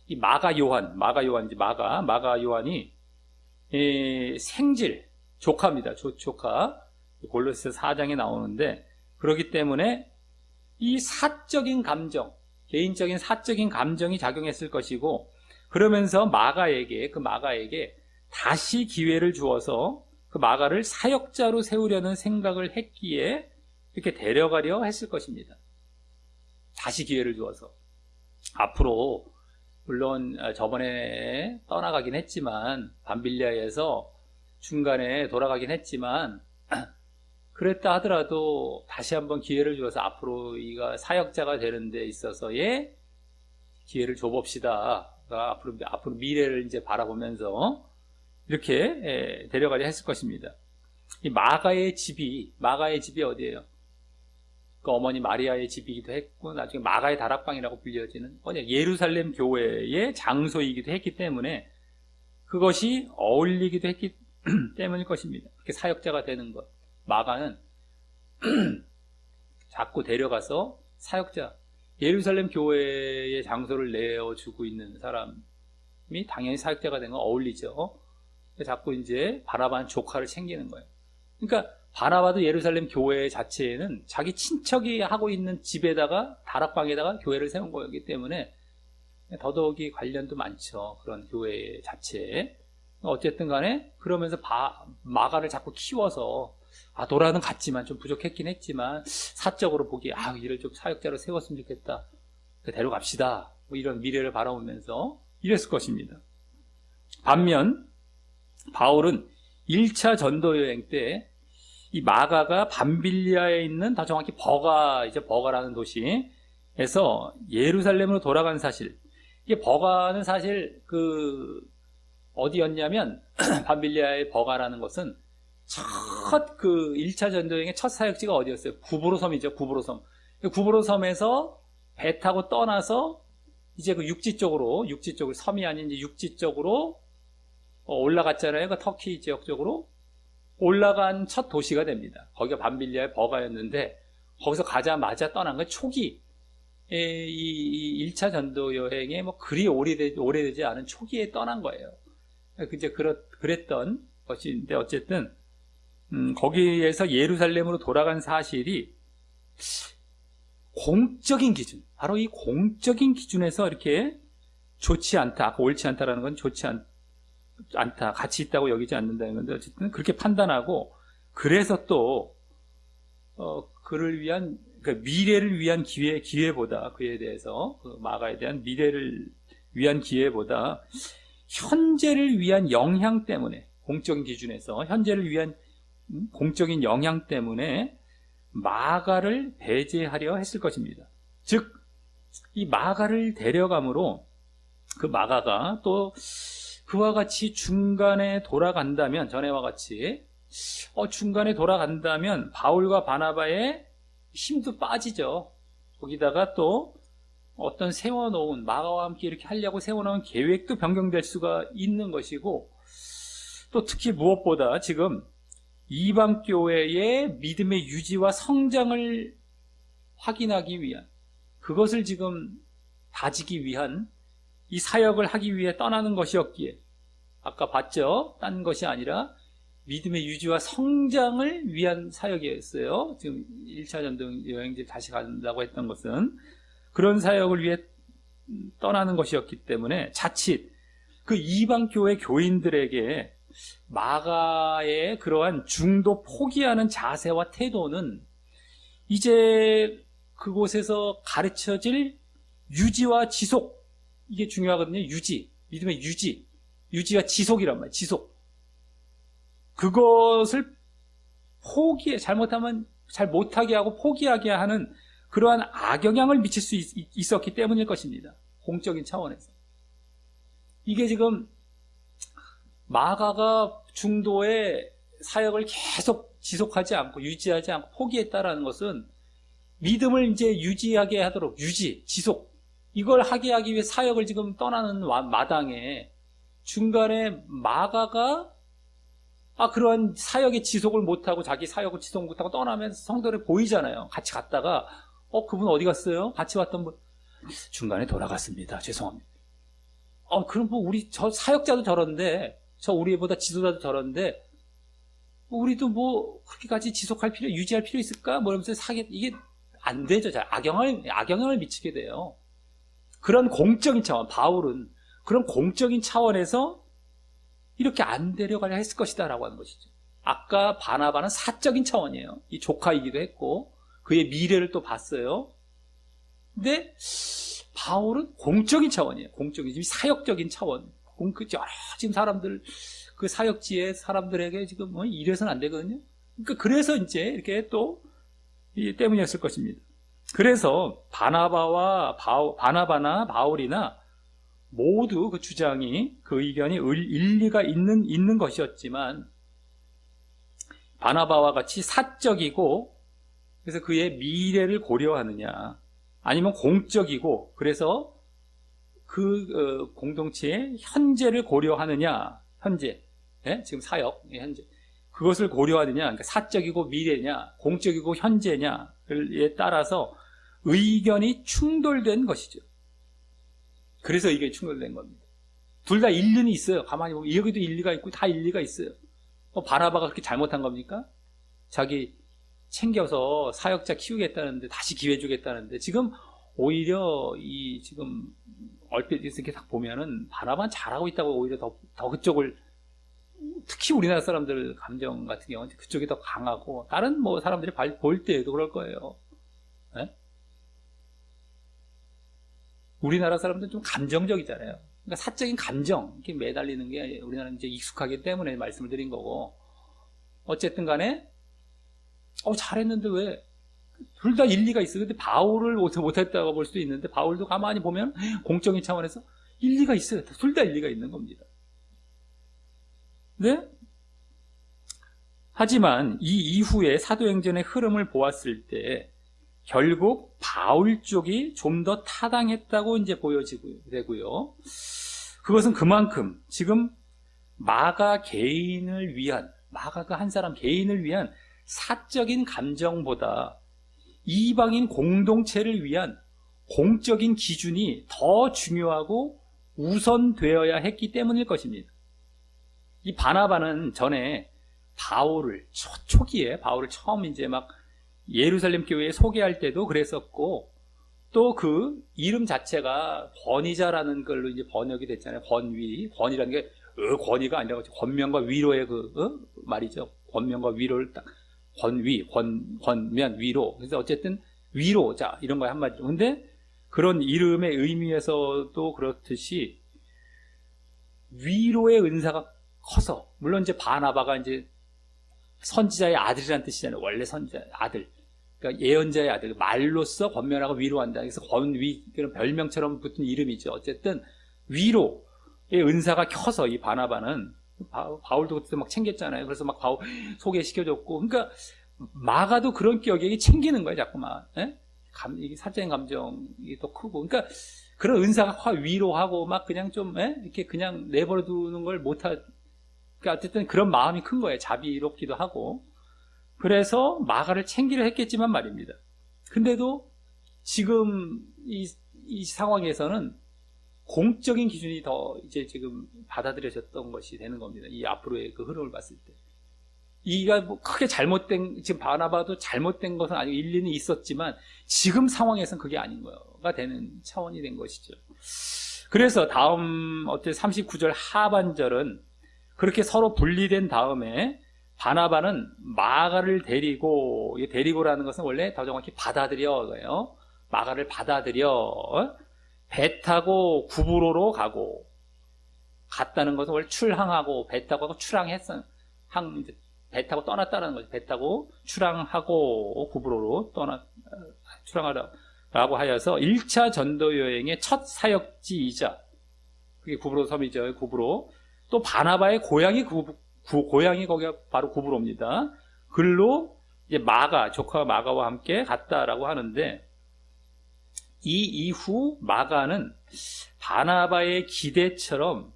이 마가 요한이 생질 조카입니다. 조카 골로새 4장에 나오는데, 그렇기 때문에 이 사적인 감정, 개인적인 사적인 감정이 작용했을 것이고, 그러면서 마가에게 다시 기회를 주어서 그 마가를 사역자로 세우려는 생각을 했기에 이렇게 데려가려 했을 것입니다. 다시 기회를 주어서 앞으로, 물론 저번에 떠나가긴 했지만 밤빌리아에서 중간에 돌아가긴 했지만 그랬다 하더라도 다시 한번 기회를 주어서 앞으로 이가 사역자가 되는 데 있어서의 기회를 줘봅시다. 앞으로 미래를 이제 바라보면서 이렇게 데려가려 했을 것입니다. 이 마가의 집이 어디예요? 그 어머니 마리아의 집이기도 했고, 나중에 마가의 다락방이라고 불려지는 예루살렘 교회의 장소이기도 했기 때문에 그것이 어울리기도 했기 때문일 것입니다. 그렇게 사역자가 되는 것. 마가는 자꾸 데려가서 사역자, 예루살렘 교회의 장소를 내어주고 있는 사람이 당연히 사역자가 되는 건 어울리죠. 자꾸 이제 바나바는 조카를 챙기는 거예요. 그러니까 바나바도 예루살렘 교회 자체에는 자기 친척이 하고 있는 집에다가 다락방에다가 교회를 세운 거였기 때문에 더더욱이 관련도 많죠. 그런 교회 자체에. 어쨌든 간에 그러면서 마가를 자꾸 키워서 노라는 같지만 좀 부족했긴 했지만 사적으로 보기에 이를 좀 사역자로 세웠으면 좋겠다. 데려갑시다. 이런 미래를 바라보면서 이랬을 것입니다. 반면 바울은 1차 전도 여행 때 이 마가가 밤빌리아에 있는, 더 정확히 버가라는 도시에서 예루살렘으로 돌아간 사실, 이게 버가는 사실 어디였냐면 밤빌리아의 버가라는 것은 첫 1차 전도여행의 첫 사역지가 어디였어요? 구브로섬이죠. 구브로섬에서 배 타고 떠나서 이제 그 육지 쪽으로 섬이 아닌 이제 육지 쪽으로 올라갔잖아요. 그 터키 지역 쪽으로 올라간 첫 도시가 됩니다. 거기가 밤빌리아의 버가였는데, 거기서 가자마자 떠난 건 초기, 이 1차 전도 여행에 그리 오래되지 않은 초기에 떠난 거예요. 이제 그랬던 것인데, 어쨌든 거기에서 예루살렘으로 돌아간 사실이 공적인 기준, 바로 이 공적인 기준에서 이렇게 좋지 않다, 아까 옳지 않다라는 건 좋지 않다, 같이 있다고 여기지 않는다는 건데, 어쨌든 그렇게 판단하고, 그래서 또 그를 위한, 미래를 위한 기회보다, 그에 대해서 마가에 대한 미래를 위한 기회보다 현재를 위한 영향 때문에, 공적인 기준에서 현재를 위한 공적인 영향 때문에 마가를 배제하려 했을 것입니다. 즉, 이 마가를 데려감으로 그 마가가 또 그와 같이 중간에 돌아간다면, 전에와 같이 중간에 돌아간다면 바울과 바나바의 힘도 빠지죠. 거기다가 또 어떤 세워놓은, 마가와 함께 이렇게 하려고 세워놓은 계획도 변경될 수가 있는 것이고, 또 특히 무엇보다 지금 이방 교회의 믿음의 유지와 성장을 확인하기 위한, 그것을 지금 다지기 위한 이 사역을 하기 위해 떠나는 것이었기에, 아까 봤죠? 딴 것이 아니라 믿음의 유지와 성장을 위한 사역이었어요. 지금 1차 전도 여행지 다시 간다고 했던 것은 그런 사역을 위해 떠나는 것이었기 때문에 자칫 그 이방 교회 교인들에게 마가의 그러한 중도 포기하는 자세와 태도는 이제 그곳에서 가르쳐질 유지와 지속, 이게 중요하거든요. 유지, 믿음의 유지와 지속이란 말이에요. 지속. 그것을 잘못하면 잘 못하게 하고 포기하게 하는 그러한 악영향을 미칠 수 있었기 때문일 것입니다. 공적인 차원에서. 이게 지금 마가가 중도의 사역을 계속 지속하지 않고 유지하지 않고 포기했다라는 것은 믿음을 이제 유지하게 하도록 지속, 이걸 하게 하기 위해 사역을 지금 떠나는 마당에 중간에 마가가 그런 사역의 지속을 못하고 자기 사역을 지속 못하고 떠나면서 성도를 보이잖아요. 같이 갔다가 그분 어디 갔어요? 같이 왔던 분 중간에 돌아갔습니다. 죄송합니다. 그럼 뭐 저 사역자도 저런데, 저 우리보다 지도자도 저런데 우리도 뭐 그렇게까지 유지할 필요 있을까? 뭐 이러면서 이게 안 되죠. 잘 악영향을 미치게 돼요. 그런 공적인 차원, 바울은 그런 공적인 차원에서 이렇게 안 데려가려 했을 것이다 라고 하는 것이죠. 아까 바나바는 사적인 차원이에요. 이 조카이기도 했고 그의 미래를 또 봤어요. 근데 바울은 공적인 차원이에요. 공적인, 사역적인 차원. 여러 지금 사람들, 그 사역지의 사람들에게 지금 이래서는 안 되거든요. 그래서 이제 이렇게 또 때문이었을 것입니다. 그래서 바나바나 바울이나 모두 그 주장이, 그 의견이 일리가 있는 것이었지만, 바나바와 같이 사적이고 그래서 그의 미래를 고려하느냐, 아니면 공적이고 그래서 그 공동체의 현재를 고려하느냐, 지금 사역 현재, 그것을 고려하느냐, 그러니까 사적이고 미래냐, 공적이고 현재냐에 따라서 의견이 충돌된 것이죠. 그래서 이게 충돌된 겁니다. 둘 다 일리는 있어요. 가만히 보면 여기도 일리가 있고 다 일리가 있어요. 바나바가 그렇게 잘못한 겁니까? 자기 챙겨서 사역자 키우겠다는데, 다시 기회 주겠다는데, 지금 오히려 지금 얼핏 이렇게 딱 보면은 바나바는 잘하고 있다고, 오히려 더 그쪽을, 특히 우리나라 사람들 감정 같은 경우는 그쪽이 더 강하고, 다른 사람들이 볼 때에도 그럴 거예요. 네? 우리나라 사람들은 좀 감정적이잖아요. 그러니까 사적인 감정, 이렇게 매달리는 게 우리나라는 이제 익숙하기 때문에 말씀을 드린 거고, 어쨌든 간에, 잘했는데 왜? 둘 다 일리가 있어요. 근데 바울을 못했다고 볼 수도 있는데, 바울도 가만히 보면 공적인 차원에서 일리가 있어요. 둘 다 일리가 있는 겁니다. 네? 하지만 이 이후에 사도행전의 흐름을 보았을 때, 결국 바울 쪽이 좀 더 타당했다고 이제 되고요. 그것은 그만큼 지금 마가가 한 사람 개인을 위한 사적인 감정보다 이방인 공동체를 위한 공적인 기준이 더 중요하고 우선되어야 했기 때문일 것입니다. 이 바나바는 전에 초기에 바울을 처음 이제 막 예루살렘 교회에 소개할 때도 그랬었고, 또 그 이름 자체가 권위자라는 걸로 이제 번역이 됐잖아요. 권위라는 게 권위가 아니라 권면과 위로의 말이죠. 권면과 위로를 딱 권면 위로. 그래서 어쨌든 위로자 이런 거에 한마디로. 근데 그런 이름의 의미에서도 그렇듯이 위로의 은사가 커서, 물론 이제 바나바가 이제 선지자의 아들이라는 뜻이잖아요. 원래 선지자의 아들. 그러니까 예언자의 아들. 말로써 권면하고 위로한다. 그래서 그런 별명처럼 붙은 이름이죠. 어쨌든 위로의 은사가 커서 이 바나바는, 바울도 그때 막 챙겼잖아요. 그래서 막 바울 소개시켜줬고. 그러니까 마가도 그런 격이 챙기는 거예요. 자꾸만. 이게 사적인 감정이 더 크고. 그러니까 그런 은사가 위로하고 막 그냥 좀 이렇게 그냥 내버려두는 걸 그러니까 어쨌든 그런 마음이 큰 거예요. 자비롭기도 하고. 그래서 마가를 챙기려 했겠지만 말입니다. 근데도 지금 이 상황에서는 공적인 기준이 더 이제 지금 받아들여졌던 것이 되는 겁니다. 이 앞으로의 그 흐름을 봤을 때. 이가 뭐 크게 잘못된, 지금 바나바도 잘못된 것은 아니고 일리는 있었지만 지금 상황에서는 그게 아닌 거가 되는 차원이 된 것이죠. 그래서 다음 39절 하반절은 그렇게 서로 분리된 다음에 바나바는 마가를 데리고라는 것은 원래 더 정확히 받아들여요. 마가를 받아들여 배 타고 구브로로 갔다는 것은 원래 출항하고 배 타고 하고 출항했어. 배 타고 떠났다는 거죠. 배 타고 출항하고 구브로로 출항하라고 하여서 1차 전도 여행의 첫 사역지이자, 그게 구브로 섬이죠. 구브로. 또 바나바의 고향이 고향이 거기가 바로 구브로입니다. 글로 이제 조카 마가와 함께 갔다라고 하는데, 이 이후 마가는 바나바의 기대처럼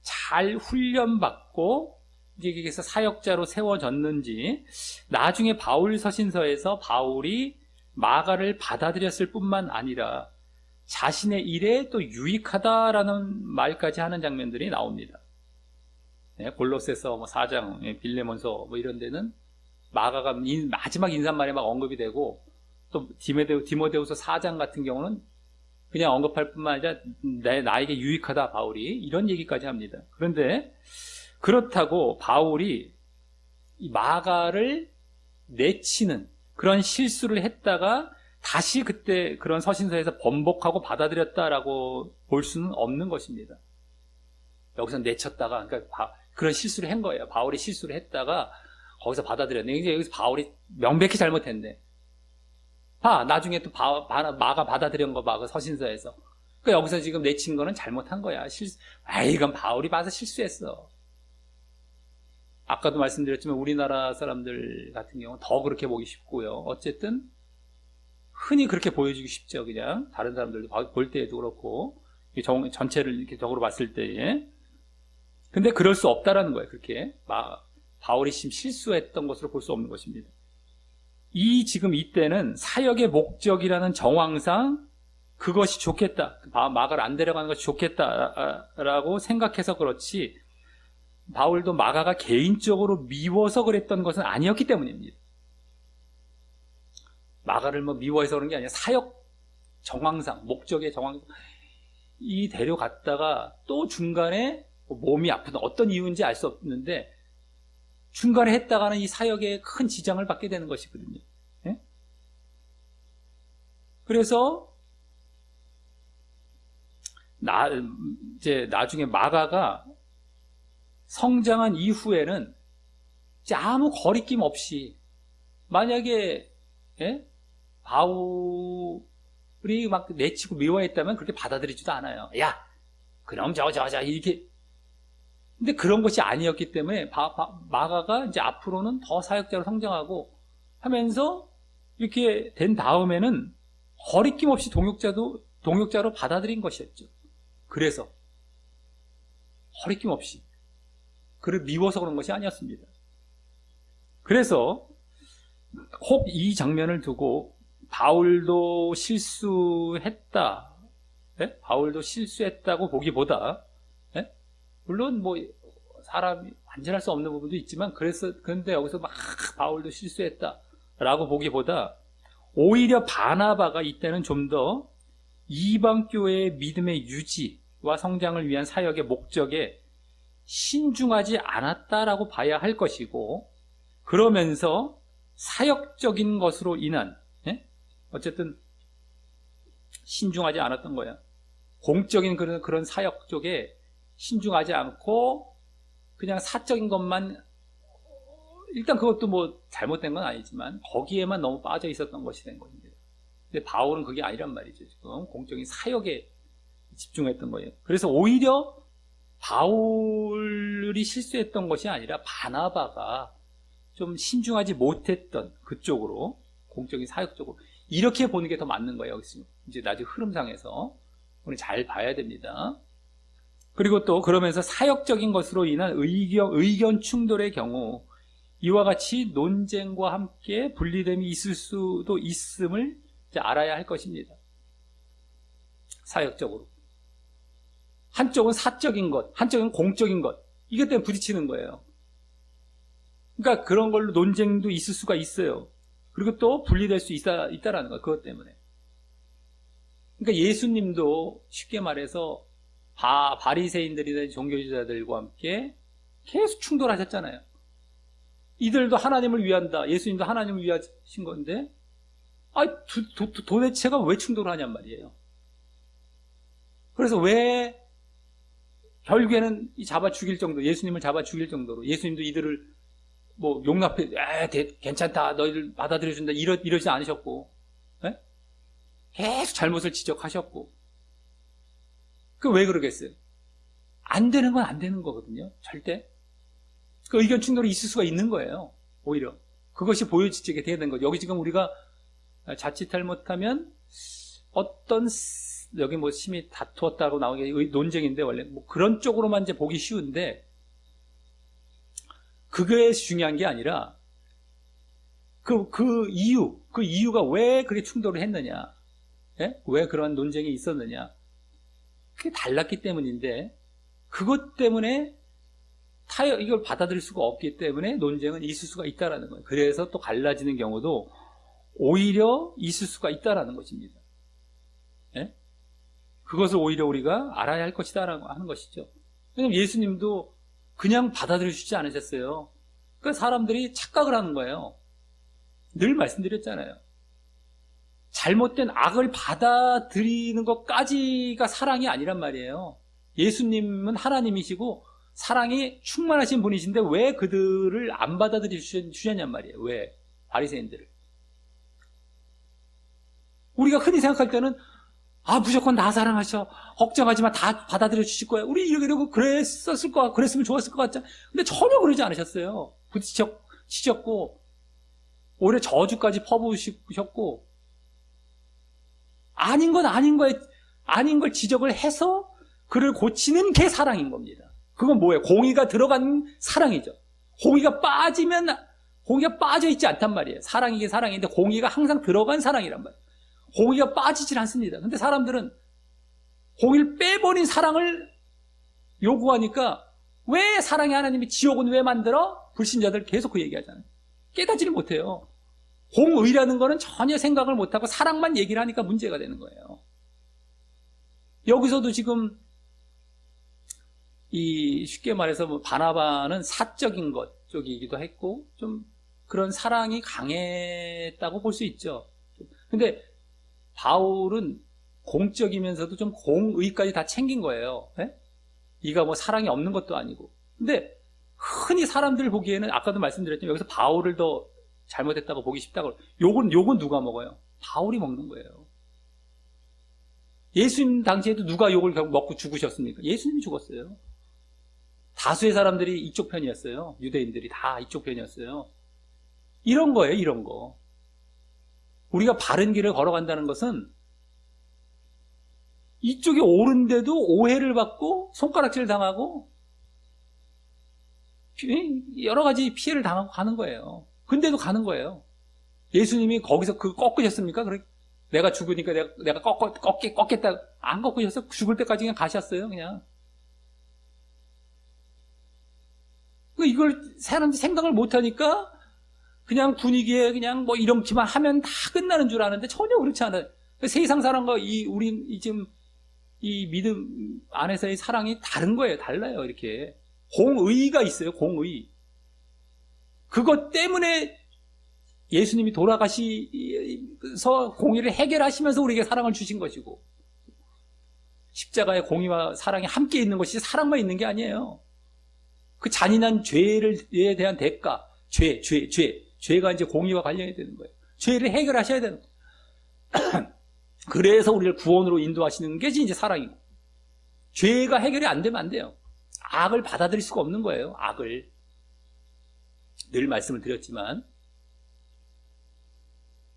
잘 훈련받고 여기서 사역자로 세워졌는지, 나중에 바울 서신서에서 바울이 마가를 받아들였을 뿐만 아니라 자신의 일에 또 유익하다라는 말까지 하는 장면들이 나옵니다. 골로새서 4장, 빌레몬서 이런 데는 마가가 마지막 인사말에 막 언급이 되고, 또 디모데후서 4장 같은 경우는 그냥 언급할 뿐만 아니라 나에게 유익하다 바울이 이런 얘기까지 합니다. 그런데 그렇다고 바울이 이 마가를 내치는 그런 실수를 했다가 다시 그때 그런 서신서에서 번복하고 받아들였다라고 볼 수는 없는 것입니다. 여기서 내쳤다가, 그러니까 그런 실수를 한 거예요. 바울이 실수를 했다가 거기서 받아들였네. 이제 여기서 바울이 명백히 잘못했네. 나중에 또 마가 받아들인 거 봐, 그 서신서에서. 그러니까 여기서 지금 내친 거는 잘못한 거야. 이건 바울이 봐서 실수했어. 아까도 말씀드렸지만 우리나라 사람들 같은 경우는 더 그렇게 보기 쉽고요. 어쨌든 흔히 그렇게 보여주기 쉽죠. 그냥 다른 사람들도 볼 때에도 그렇고, 전체를 이렇게 적으로 봤을 때에. 근데 그럴 수 없다라는 거예요. 그렇게 바울이 지금 실수했던 것으로 볼 수 없는 것입니다. 지금 이때는 사역의 목적이라는 정황상 그것이 좋겠다, 마가를 안 데려가는 것이 좋겠다라고 생각해서 그렇지, 바울도 마가가 개인적으로 미워서 그랬던 것은 아니었기 때문입니다. 마가를 미워해서 그런 게 아니라 사역 정황상, 목적의 정황상 데려갔다가 또 중간에 몸이 아프다, 어떤 이유인지 알 수 없는데 중간에 했다가는 이 사역에 큰 지장을 받게 되는 것이거든요. 예? 그래서 이제 나중에 마가가 성장한 이후에는 이제 아무 거리낌 없이, 만약에 바울이 막 내치고 미워했다면 그렇게 받아들이지도 않아요. 야, 그럼 저 이렇게. 근데 그런 것이 아니었기 때문에 마가가 이제 앞으로는 더 사역자로 성장하고 하면서 이렇게 된 다음에는 거리낌 없이 동역자로 받아들인 것이었죠. 그래서 거리낌 없이, 그를 미워서 그런 것이 아니었습니다. 그래서 혹 이 장면을 두고 바울도 실수했다, 바울도 실수했다고 보기보다, 물론 사람이 완전할 수 없는 부분도 있지만, 그런데 여기서 막 바울도 실수했다라고 보기보다 오히려 바나바가 이때는 좀 더 이방 교회의 믿음의 유지와 성장을 위한 사역의 목적에 신중하지 않았다라고 봐야 할 것이고, 그러면서 사역적인 것으로 인한, 어쨌든 신중하지 않았던 거야. 공적인 그런 사역 쪽에 신중하지 않고 그냥 사적인 것만, 일단 그것도 잘못된 건 아니지만 거기에만 너무 빠져 있었던 것이 된 겁니다. 근데 바울은 그게 아니란 말이죠. 지금 공적인 사역에 집중했던 거예요. 그래서 오히려 바울이 실수했던 것이 아니라 바나바가 좀 신중하지 못했던 그쪽으로, 공적인 사역 쪽으로, 이렇게 보는 게 더 맞는 거예요. 이제 나중에 흐름상에서 우리 잘 봐야 됩니다. 그리고 또 그러면서 사역적인 것으로 인한 의견 충돌의 경우 이와 같이 논쟁과 함께 분리됨이 있을 수도 있음을 이제 알아야 할 것입니다. 사역적으로. 한쪽은 사적인 것, 한쪽은 공적인 것. 이것 때문에 부딪히는 거예요. 그러니까 그런 걸로 논쟁도 있을 수가 있어요. 그리고 또 분리될 수 있다라는 거예요. 그것 때문에. 그러니까 예수님도 쉽게 말해서 바리새인들이나 종교지자들과 함께 계속 충돌하셨잖아요. 이들도 하나님을 위한다. 예수님도 하나님을 위하신 건데 도대체가 왜 충돌하냔 말이에요. 그래서 왜 결국에는 잡아 죽일 정도, 예수님을 잡아 죽일 정도로 예수님도 이들을 뭐 용납해, 괜찮다, 너희들 받아들여준다 이러지 않으셨고, 에? 계속 잘못을 지적하셨고, 그 왜 그러겠어요? 안 되는 건 안 되는 거거든요. 절대. 그 의견 충돌이 있을 수가 있는 거예요. 오히려 그것이 보여지게 돼야 되는 거죠. 여기 지금 우리가 자칫 잘못하면 어떤 여기 뭐 심히 다투었다고 나오는 게 논쟁인데 원래 뭐 그런 쪽으로만 이제 보기 쉬운데 그게 중요한 게 아니라 그 이유가 왜 그렇게 충돌을 했느냐, 예? 왜 그런 논쟁이 있었느냐, 그게 달랐기 때문인데 그것 때문에 이걸 받아들일 수가 없기 때문에 논쟁은 있을 수가 있다라는 거예요. 그래서 또 갈라지는 경우도 오히려 있을 수가 있다라는 것입니다. 예? 그것을 오히려 우리가 알아야 할 것이다라고 하는 것이죠. 왜냐하면 예수님도 그냥 받아들여 주지 않으셨어요. 그러니까 사람들이 착각을 하는 거예요. 늘 말씀드렸잖아요. 잘못된 악을 받아들이는 것까지가 사랑이 아니란 말이에요. 예수님은 하나님이시고 사랑이 충만하신 분이신데 왜 그들을 안 받아들이셨냔 말이에요. 왜? 바리새인들을. 우리가 흔히 생각할 때는 무조건 나 사랑하셔. 걱정하지 마. 다 받아들여 주실 거야. 우리 이러고 그랬으면 좋았을 것 같죠. 근데 전혀 그러지 않으셨어요. 부딪히셨고, 오히려 저주까지 퍼부으셨고, 아닌 걸 지적을 해서 그를 고치는 게 사랑인 겁니다. 그건 뭐예요? 공의가 들어간 사랑이죠. 공의가 빠져 있지 않단 말이에요. 사랑이긴 사랑인데 공의가 항상 들어간 사랑이란 말이에요. 공의가 빠지질 않습니다. 근데 사람들은 공의를 빼버린 사랑을 요구하니까 왜 사랑의 하나님이 지옥은 왜 만들어? 불신자들 계속 그 얘기하잖아요. 깨닫지를 못해요. 공의라는 거는 전혀 생각을 못하고 사랑만 얘기를 하니까 문제가 되는 거예요. 여기서도 지금 쉽게 말해서 뭐 바나바는 사적인 것 쪽이기도 했고 좀 그런 사랑이 강했다고 볼 수 있죠. 근데 바울은 공적이면서도 좀 공의까지 다 챙긴 거예요. 네? 이가 뭐 사랑이 없는 것도 아니고. 근데 흔히 사람들 보기에는 아까도 말씀드렸지만 여기서 바울을 더 잘못했다고 보기 쉽다고. 욕은 누가 먹어요? 바울이 먹는 거예요. 예수님 당시에도 누가 욕을 결국 먹고 죽으셨습니까? 예수님이 죽었어요. 다수의 사람들이 이쪽 편이었어요. 유대인들이 다 이쪽 편이었어요. 이런 거예요, 이런 거. 우리가 바른 길을 걸어간다는 것은 이쪽이 옳은데도 오해를 받고 손가락질 당하고 여러 가지 피해를 당하고 가는 거예요. 근데도 가는 거예요. 예수님이 거기서 꺾으셨습니까? 그래, 내가 죽으니까 내가 꺾겠다. 안 꺾으셨어요. 죽을 때까지 그냥 가셨어요, 그냥. 이걸 사람들이 생각을 못하니까 그냥 분위기에 그냥 뭐 이렇게만 하면 다 끝나는 줄 아는데 전혀 그렇지 않아요. 세상 사람과 우리 지금 이 믿음 안에서의 사랑이 다른 거예요. 달라요. 이렇게 공의가 있어요. 공의. 그것 때문에 예수님이 돌아가셔서 공의를 해결하시면서 우리에게 사랑을 주신 것이고 십자가의 공의와 사랑이 함께 있는 것이 사랑만 있는 게 아니에요. 그 잔인한 죄에 대한 대가, 죄가 이제 공의와 관련이 되는 거예요. 죄를 해결하셔야 되는 거예요. 그래서 우리를 구원으로 인도하시는 게 이제 사랑이고, 죄가 해결이 안 되면 안 돼요. 악을 받아들일 수가 없는 거예요. 악을. 늘 말씀을 드렸지만.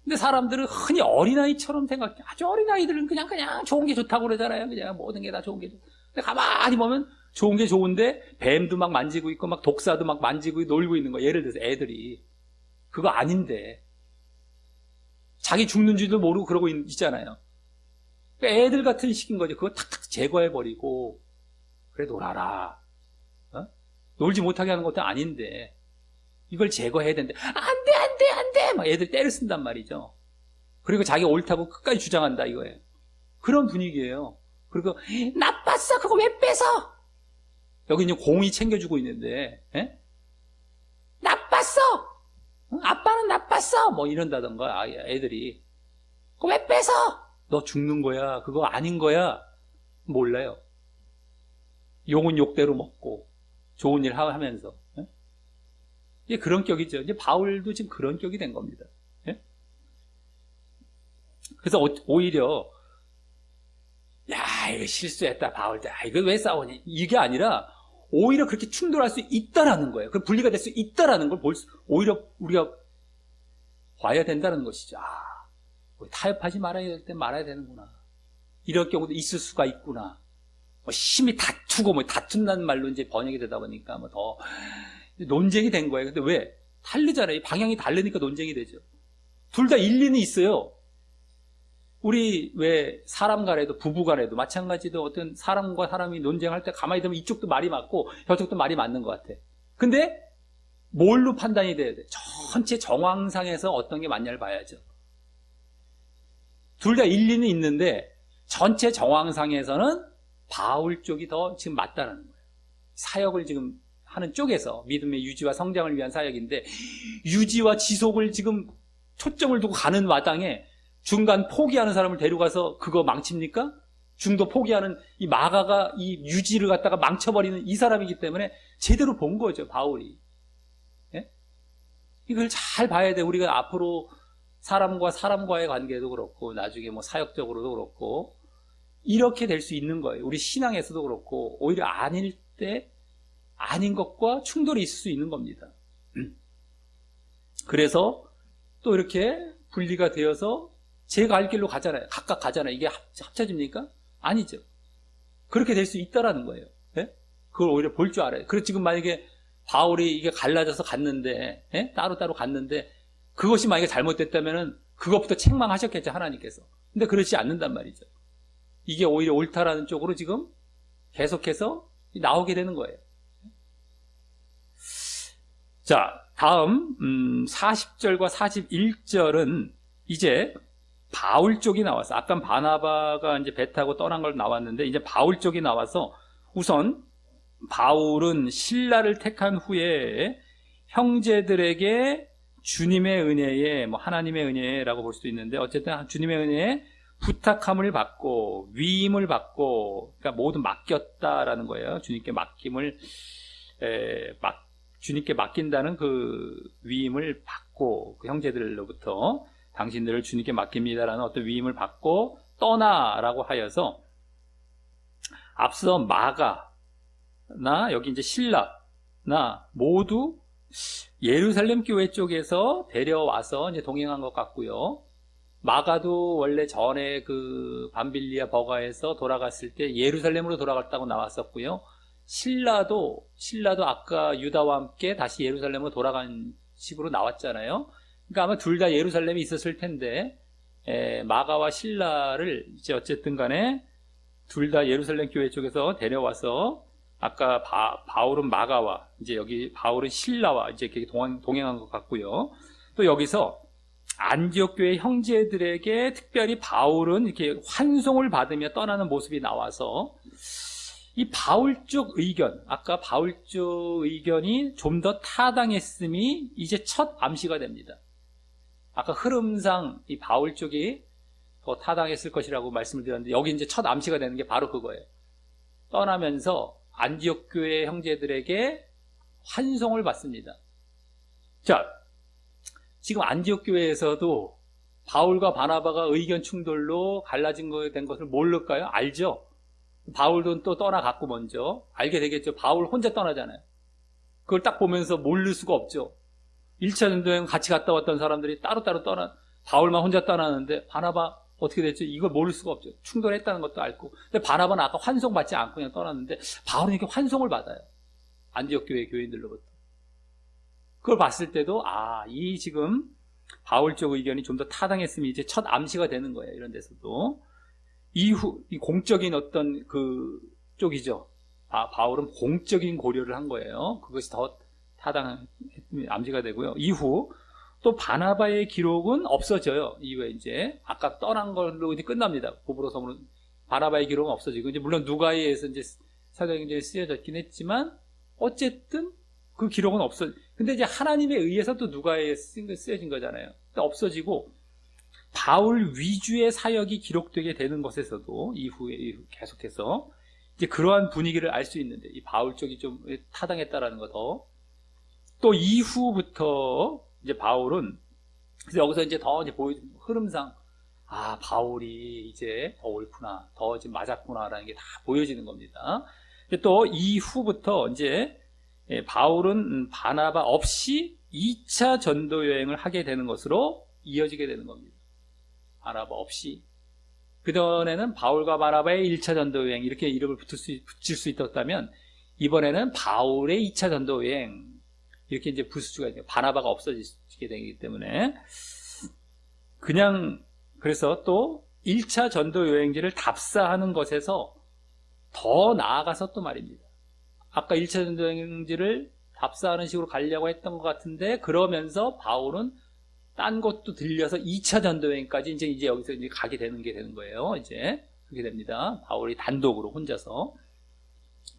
근데 사람들은 흔히 어린아이처럼 생각해. 아주 어린아이들은 그냥 좋은 게 좋다고 그러잖아요. 그냥 모든 게 다 좋은 게 좋다. 근데 가만히 보면 좋은 게 좋은데 뱀도 막 만지고 있고 막 독사도 막 만지고 놀고 있는 거. 예를 들어서 애들이 그거 아닌데 자기 죽는 줄도 모르고 그러고 있잖아요. 그러니까 애들 같은 식인 거죠. 그거 탁탁 제거해버리고 그래 놀아라. 어? 놀지 못하게 하는 것도 아닌데 이걸 제거해야 된대. 안 돼. 막 애들 때를 쓴단 말이죠. 그리고 자기 옳다고 끝까지 주장한다 이거예요. 그런 분위기예요. 그리고 나빴어. 그거 왜 뺏어? 여기 이제 공이 챙겨주고 있는데 나빴어. 아빠는 나빴어. 뭐 이런다던가 애들이 그거 왜 뺏어? 너 죽는 거야. 그거 아닌 거야. 몰라요. 욕은 욕대로 먹고 좋은 일 하면서 이제 그런 격이죠. 이제 바울도 지금 그런 격이 된 겁니다. 그래서 오히려 야 이거 실수했다 바울도 이거 왜 싸우니 이게 아니라 오히려 그렇게 충돌할 수 있다라는 거예요. 그 분리가 될 수 있다라는 걸 오히려 우리가 봐야 된다는 것이죠. 타협하지 말아야 될 때 말아야 되는구나. 이럴 경우도 있을 수가 있구나. 심히 다투고 다툰다는 말로 이제 번역이 되다 보니까 더 논쟁이 된 거예요. 근데 왜? 다르잖아요. 방향이 다르니까 논쟁이 되죠. 둘 다 일리는 있어요. 우리 왜 사람 간에도 부부 간에도 마찬가지로 어떤 사람과 사람이 논쟁할 때 가만히 들으면 이쪽도 말이 맞고 저쪽도 말이 맞는 것 같아. 근데 뭘로 판단이 돼야 돼? 전체 정황상에서 어떤 게 맞냐를 봐야죠. 둘 다 일리는 있는데 전체 정황상에서는 바울 쪽이 더 지금 맞다라는 거예요. 사역을 지금 하는 쪽에서 믿음의 유지와 성장을 위한 사역인데 유지와 지속을 지금 초점을 두고 가는 마당에 중간 포기하는 사람을 데려가서 그거 망칩니까? 중도 포기하는 이 마가가 이 유지를 갖다가 망쳐버리는 이 사람이기 때문에 제대로 본 거죠, 바울이. 예? 이걸 잘 봐야 돼. 우리가 앞으로 사람과 사람과의 관계도 그렇고 나중에 사역적으로도 그렇고 이렇게 될 수 있는 거예요. 우리 신앙에서도 그렇고 오히려 아닐 때 아닌 것과 충돌이 있을 수 있는 겁니다. 그래서 또 이렇게 분리가 되어서 제가 갈 길로 가잖아요. 각각 가잖아요. 이게 합쳐집니까? 아니죠. 그렇게 될 수 있다라는 거예요. 예? 그걸 오히려 볼 줄 알아요. 그래서 지금 만약에 바울이 이게 갈라져서 갔는데 따로따로 갔는데 그것이 만약에 잘못됐다면은 그것부터 책망하셨겠죠, 하나님께서. 근데 그렇지 않는단 말이죠. 이게 오히려 옳다라는 쪽으로 지금 계속해서 나오게 되는 거예요. 자, 다음 40절과 41절은 이제 바울 쪽이 나와서 아까 바나바가 이제 배 타고 떠난 걸 나왔는데 이제 바울 쪽이 나와서 우선 바울은 신라를 택한 후에 형제들에게 주님의 은혜에 하나님의 은혜라고 볼 수도 있는데 어쨌든 주님의 은혜에 부탁함을 받고 위임을 받고 그러니까 모두 맡겼다라는 거예요. 주님께 맡김을 주님께 맡긴다는 그 위임을 받고 그 형제들로부터 당신들을 주님께 맡깁니다라는 어떤 위임을 받고 떠나라고 하여서 앞서 마가나 여기 이제 신라나 모두 예루살렘 교회 쪽에서 데려와서 이제 동행한 것 같고요. 마가도 원래 전에 그 밤빌리아 버가에서 돌아갔을 때 예루살렘으로 돌아갔다고 나왔었고요. 신라도 아까 유다와 함께 다시 예루살렘으로 돌아간 식으로 나왔잖아요. 그러니까 아마 둘 다 예루살렘에 있었을 텐데 마가와 신라를 이제 어쨌든 간에 둘 다 예루살렘 교회 쪽에서 데려와서 아까 바울은 마가와 이제 여기 바울은 신라와 이제 이렇게 동행한 것 같고요. 또 여기서 안디옥 교회 형제들에게 특별히 바울은 이렇게 환송을 받으며 떠나는 모습이 나와서 이 바울 쪽 의견, 아까 바울 쪽 의견이 좀 더 타당했음이 이제 첫 암시가 됩니다. 아까 흐름상 이 바울 쪽이 더 타당했을 것이라고 말씀을 드렸는데 여기 이제 첫 암시가 되는 게 바로 그거예요. 떠나면서 안디옥 교회 형제들에게 환송을 받습니다. 자, 지금 안디옥 교회에서도 바울과 바나바가 의견 충돌로 갈라진 거에 된 것을 모를까요? 알죠? 바울도 또 떠나갔고 먼저 알게 되겠죠. 바울 혼자 떠나잖아요. 그걸 딱 보면서 모를 수가 없죠. 1차 전도여행 같이 갔다 왔던 사람들이 따로따로 바울만 혼자 떠나는데 바나바 어떻게 됐죠? 이걸 모를 수가 없죠. 충돌했다는 것도 알고. 근데 바나바는 아까 환송받지 않고 그냥 떠났는데 바울은 이렇게 환송을 받아요. 안디옥 교회 교인들로부터. 그걸 봤을 때도 이 지금 바울 쪽 의견이 좀 더 타당했으면 이제 첫 암시가 되는 거예요. 이런 데서도. 이후 이 공적인 어떤 그 쪽이죠. 바울은 공적인 고려를 한 거예요. 그것이 더 타당한 암시가 되고요. 이후 또 바나바의 기록은 없어져요. 이후에 이제 아까 떠난 걸로 이제 끝납니다. 고브로섬으로 바나바의 기록은 없어지고 이제 물론 누가이에서 이제 사도행전에 쓰여졌긴 했지만 어쨌든 그 기록은 없어. 근데 이제 하나님에 의해서 또 누가이에 쓰여진 거잖아요. 없어지고 바울 위주의 사역이 기록되게 되는 것에서도 이후에 계속해서 이제 그러한 분위기를 알 수 있는데 이 바울 쪽이 좀 타당했다라는 거 더. 또 이후부터 이제 바울은 그래서 여기서 이제 더 이제 흐름상 바울이 이제 더 옳구나, 더 지금 맞았구나라는 게 다 보여지는 겁니다. 또 이후부터 이제 바울은 바나바 없이 2차 전도 여행을 하게 되는 것으로 이어지게 되는 겁니다. 바나바 없이. 그전에는 바울과 바나바의 1차 전도 여행 이렇게 이름을 붙일 수 있었다면 이번에는 바울의 2차 전도 여행 이렇게 이제 붙일 수가 있어요. 바나바가 없어지게 되기 때문에 그냥 그래서 또 1차 전도 여행지를 답사하는 것에서 더 나아가서 또 말입니다. 아까 1차 전도 여행지를 답사하는 식으로 가려고 했던 것 같은데 그러면서 바울은 딴 곳도 들려서 2차 전도 여행까지 이제 여기서 이제 가게 되는 게 되는 거예요. 이제 그렇게 됩니다. 바울이 단독으로 혼자서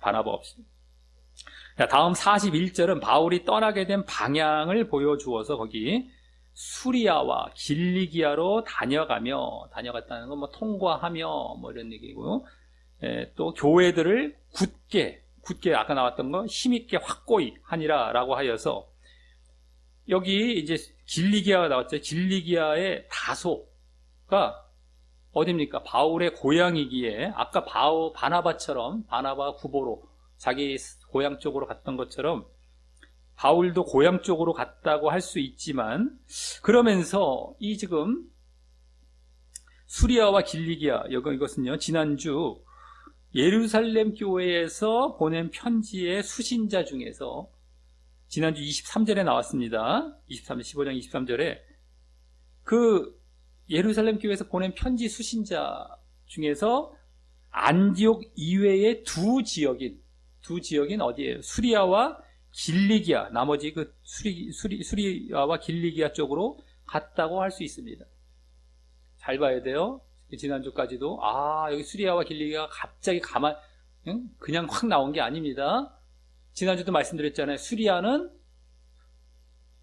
바나바 없이. 다음 41절은 바울이 떠나게 된 방향을 보여주어서 거기 수리아와 길리기아로 다녀갔다는 건 뭐 통과하며 뭐 이런 얘기고요. 또 교회들을 굳게 아까 나왔던 거 힘있게 확고히 하니라라고 하여서 여기 이제 길리기아가 나왔죠. 길리기아의 다소가 어딥니까? 바울의 고향이기에 아까 바나바처럼 바나바 구보로 자기 고향 쪽으로 갔던 것처럼 바울도 고향 쪽으로 갔다고 할 수 있지만 그러면서 이 지금 수리아와 길리기아 이것은요 지난주 예루살렘 교회에서 보낸 편지의 수신자 중에서 지난주 23절에 나왔습니다. 15장 23절에 그 예루살렘 교회에서 보낸 편지 수신자 중에서 안디옥 이외의 두 지역인 어디예요? 수리아와 길리기아, 나머지 그 수리아와 길리기아 쪽으로 갔다고 할 수 있습니다. 잘 봐야 돼요. 지난주까지도 여기 수리아와 길리기아가 갑자기 그냥 확 나온 게 아닙니다. 지난주도 말씀드렸잖아요. 수리아는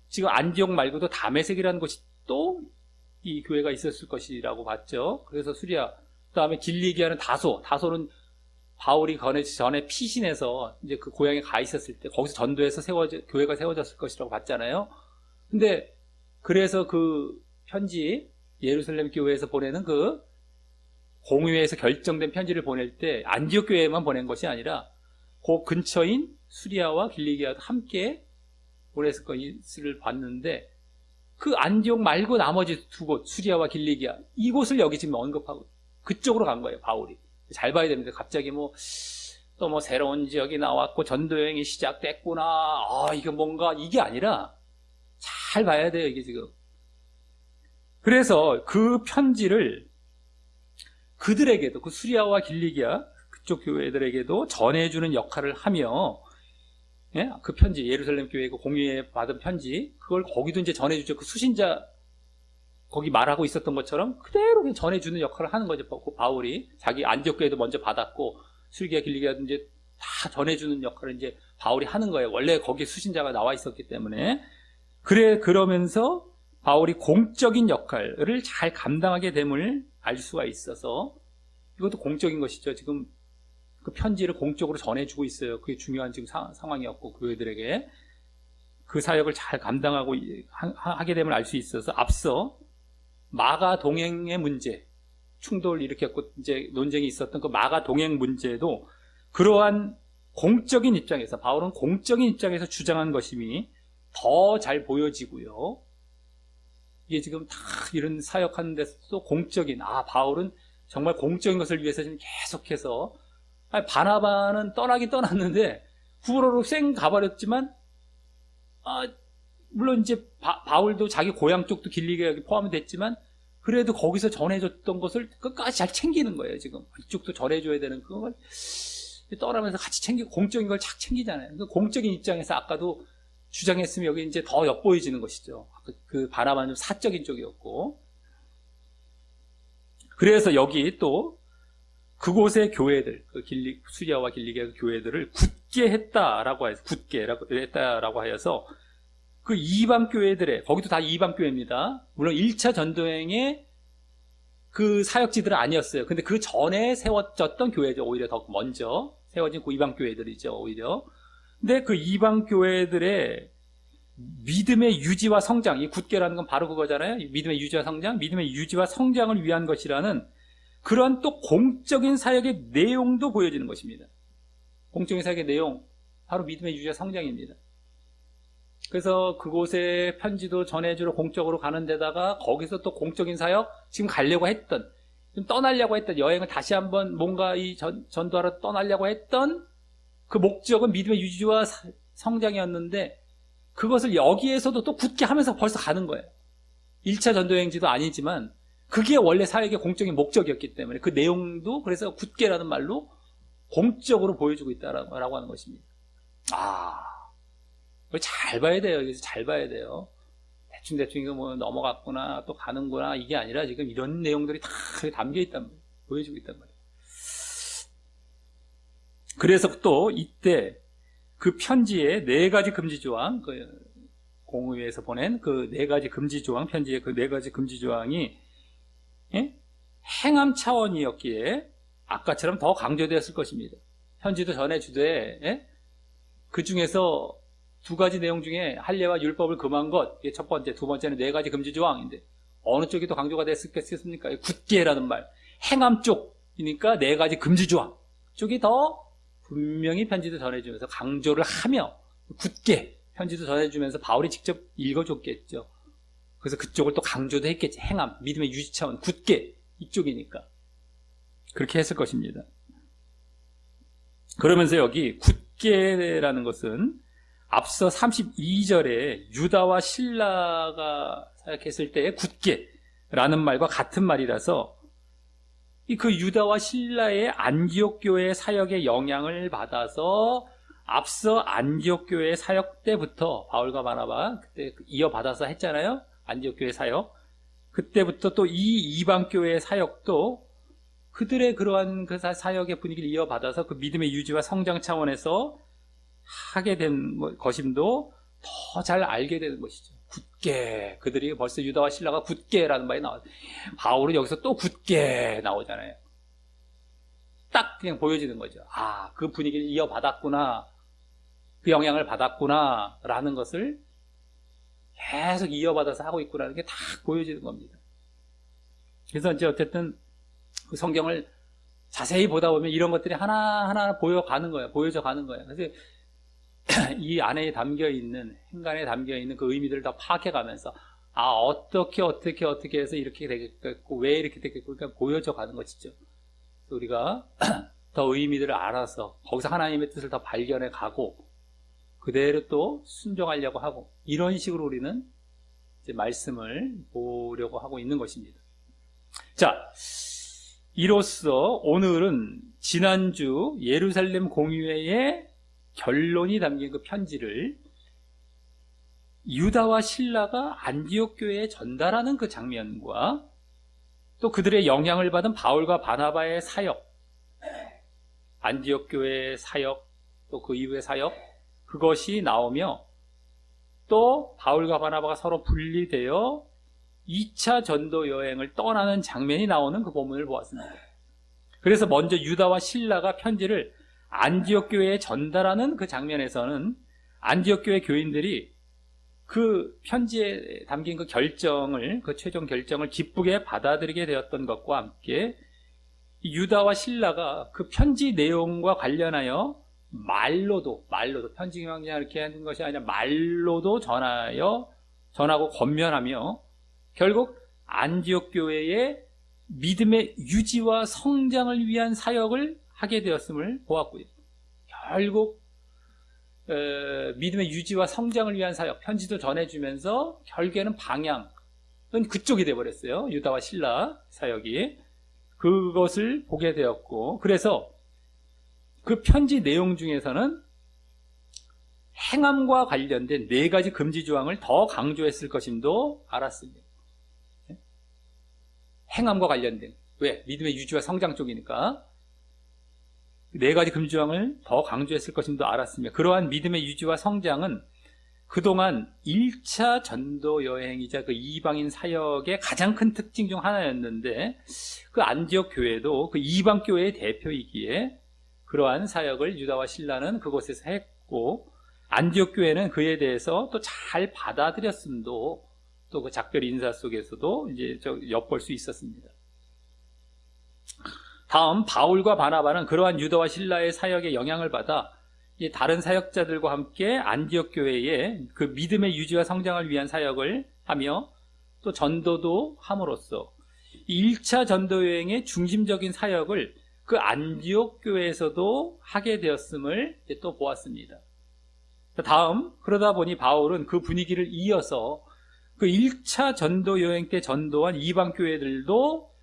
지금 안디옥 말고도 다메섹이라는 곳이 또 이 교회가 있었을 것이라고 봤죠. 그래서 수리아, 그 다음에 길리기아는 다소는 바울이 전에 피신해서 이제 그 고향에 가 있었을 때 거기서 전도해서 교회가 세워졌을 것이라고 봤잖아요. 근데 그래서 그 편지 예루살렘 교회에서 보내는 그 공의회에서 결정된 편지를 보낼 때 안디옥 교회에만 보낸 것이 아니라 그 근처인 수리아와 길리기아도 함께 보냈을 것을 봤는데 그 안디옥 말고 나머지 두 곳 수리아와 길리기아 이곳을 여기 지금 언급하고 그쪽으로 간 거예요. 바울이. 잘 봐야 됩니다. 갑자기 또 뭐 새로운 지역이 나왔고 전도 여행이 시작됐구나. 이게 뭔가 이게 아니라 잘 봐야 돼요. 이게 지금. 그래서 그 편지를 그들에게도 그 수리아와 길리기아 그쪽 교회들에게도 전해주는 역할을 하며 그 편지 예루살렘 교회 그 공유에 받은 편지 그걸 거기도 이제 전해주죠. 그 수신자 거기 말하고 있었던 것처럼 그대로 그냥 전해주는 역할을 하는 거죠. 바울이 자기 안디옥 교회도 먼저 받았고 수리기아 길리기아도 이제 다 전해주는 역할을 이제 바울이 하는 거예요. 원래 거기에 수신자가 나와 있었기 때문에 그러면서 바울이 공적인 역할을 잘 감당하게 됨을 알 수가 있어서 이것도 공적인 것이죠. 지금 그 편지를 공적으로 전해주고 있어요. 그게 중요한 지금 상황이었고 교회들에게 그 사역을 잘 감당하고 하게 됨을 알 수 있어서 앞서 마가 동행의 문제 충돌을 일으켰고 이제 논쟁이 있었던 그 마가 동행 문제도 그러한 공적인 입장에서 바울은 공적인 입장에서 주장한 것임이 더 잘 보여지고요. 이게 지금 다 이런 사역하는 데서도 공적인, 바울은 정말 공적인 것을 위해서 지금 계속해서, 바나바는 떠나긴 떠났는데, 후로로 쌩 가버렸지만, 물론 이제 바울도 자기 고향 쪽도 길리게 포함이 됐지만, 그래도 거기서 전해줬던 것을 끝까지 잘 챙기는 거예요, 지금. 이쪽도 전해줘야 되는 그걸 떠나면서 같이 챙기고, 공적인 걸 착 챙기잖아요. 그 공적인 입장에서 아까도 주장했으면 여기 이제 더 엿보여지는 것이죠. 그 바나바는 좀 사적인 쪽이었고. 그래서 여기 또 그곳의 교회들, 수리아와 길리게의 교회들을 굳게 했다라고 해서, 굳게라고 했다라고 하여서 그 이방 교회들의, 거기도 다 이방 교회입니다. 물론 1차 전도행의 그 사역지들은 아니었어요. 근데 그 전에 세워졌던 교회죠. 오히려 더 먼저 세워진 그 이방 교회들이죠, 오히려. 근데 그 이방 교회들의 믿음의 유지와 성장, 이 굳게라는 건 바로 그거잖아요. 믿음의 유지와 성장, 믿음의 유지와 성장을 위한 것이라는 그런 또 공적인 사역의 내용도 보여지는 것입니다. 공적인 사역의 내용, 바로 믿음의 유지와 성장입니다. 그래서 그곳에 편지도 전해주러 공적으로 가는 데다가 거기서 또 공적인 사역, 지금 가려고 했던, 좀 떠나려고 했던, 여행을 다시 한번 뭔가 이 전도하러 떠나려고 했던 그 목적은 믿음의 유지와 성장이었는데, 그것을 여기에서도 또 굳게 하면서 벌써 가는 거예요. 1차 전도여행지도 아니지만 그게 원래 사역의 공적인 목적이었기 때문에 그 내용도 그래서 굳게라는 말로 공적으로 보여주고 있다라고 하는 것입니다. 그걸 잘 봐야 돼요. 여기서 잘 봐야 돼요. 대충 이거 뭐 넘어갔구나, 또 가는구나, 이게 아니라 지금 이런 내용들이 다 담겨 있단 말이에요. 보여주고 있단 말이에요. 그래서 또 이때 그 편지에 4가지 금지 조항, 그 공의회에서 보낸 그 4가지 금지 조항, 편지의 그 4가지 금지 조항이 행함 차원이었기에 아까처럼 더 강조되었을 것입니다. 편지도 전해주되 그 중에서 2가지 내용 중에 할례와 율법을 금한 것, 이게 첫 번째, 두 번째는 4가지 금지 조항인데 어느 쪽이 더 강조가 됐겠습니까? 굳게라는 말, 행함 쪽이니까 4가지 금지 조항 쪽이 더 분명히 편지도 전해주면서 강조를 하며 굳게 편지도 전해주면서 바울이 직접 읽어줬겠죠. 그래서 그쪽을 또 강조도 했겠지. 행함, 믿음의 유지 차원, 굳게 이쪽이니까 그렇게 했을 것입니다. 그러면서 여기 굳게라는 것은 앞서 32절에 유다와 실라가 사역했을 때의 굳게라는 말과 같은 말이라서 그 유다와 실라의 안디옥 교회 사역의 영향을 받아서 앞서 안디옥 교회 사역 때부터 바울과 바나바 그때 이어받아서 했잖아요. 안디옥 교회 사역. 그때부터 또 이 이방 교회의 사역도 그들의 그러한 그 사역의 분위기를 이어받아서 그 믿음의 유지와 성장 차원에서 하게 된 것임도 더 잘 알게 되는 것이죠. 굳게, 그들이 벌써 유다와 실라가 굳게라는 말이 나와요. 바울은 여기서 또 굳게 나오잖아요. 딱 그냥 보여지는 거죠. 그 분위기를 이어받았구나, 그 영향을 받았구나 라는 것을 계속 이어받아서 하고 있구나라는 게 다 보여지는 겁니다. 그래서 이제 어쨌든 그 성경을 자세히 보다 보면 이런 것들이 하나하나 보여가는 거예요. 보여져 가는 거예요. 그래서 이 안에 담겨있는, 행간에 담겨있는 그 의미들을 다 파악해가면서 어떻게 해서 이렇게 되겠고 왜 이렇게 되겠고 그러니까 보여져 가는 것이죠. 우리가 더 의미들을 알아서 거기서 하나님의 뜻을 더 발견해 가고 그대로 또 순종하려고 하고 이런 식으로 우리는 이제 말씀을 보려고 하고 있는 것입니다. 자, 이로써 오늘은 지난주 예루살렘 공의회의 결론이 담긴 그 편지를 유다와 실라가 안디옥 교회에 전달하는 그 장면과 또 그들의 영향을 받은 바울과 바나바의 사역, 안디옥 교회의 사역, 또 그 이후의 사역, 그것이 나오며 또 바울과 바나바가 서로 분리되어 2차 전도 여행을 떠나는 장면이 나오는 그 본문을 보았습니다. 그래서 먼저 유다와 실라가 편지를 안디옥 교회에 전달하는 그 장면에서는 안디옥 교회 교인들이 그 편지에 담긴 그 결정을, 그 최종 결정을 기쁘게 받아들이게 되었던 것과 함께 유다와 실라가 그 편지 내용과 관련하여 말로도 편지만 그냥 이렇게 하는 것이 아니라 말로도 전하고 권면하며 결국 안디옥 교회의 믿음의 유지와 성장을 위한 사역을 하게 되었음을 보았고요. 결국 믿음의 유지와 성장을 위한 사역, 편지도 전해주면서 결국에는 방향은 그쪽이 돼버렸어요. 유다와 실라 사역이. 그것을 보게 되었고, 그래서 그 편지 내용 중에서는 행함과 관련된 4가지 금지 조항을 더 강조했을 것임도 알았습니다. 행함과 관련된, 왜? 믿음의 유지와 성장 쪽이니까 4가지 금지 조항을 더 강조했을 것임도 알았습니다. 그러한 믿음의 유지와 성장은 그동안 1차 전도 여행이자 그 이방인 사역의 가장 큰 특징 중 하나였는데, 그 안디옥 교회도 그 이방 교회의 대표이기에 그러한 사역을 유다와 실라는 그곳에서 했고, 안디옥 교회는 그에 대해서 또 잘 받아들였음도 또 그 작별 인사 속에서도 이제 엿볼 수 있었습니다. 다음, 바울과 바나바는 그러한 유다와 실라의 사역에 영향을 받아 다른 사역자들과 함께 안디옥 교회에 그 믿음의 유지와 성장을 위한 사역을 하며 또 전도도 함으로써 1차 전도 여행의 중심적인 사역을 그 안디옥 교회에서도 하게 되었음을 또 보았습니다. 다음, 그러다 보니 바울은 그 분위기를 이어서 그 1차 전도 여행 때 전도한 이방 교회들도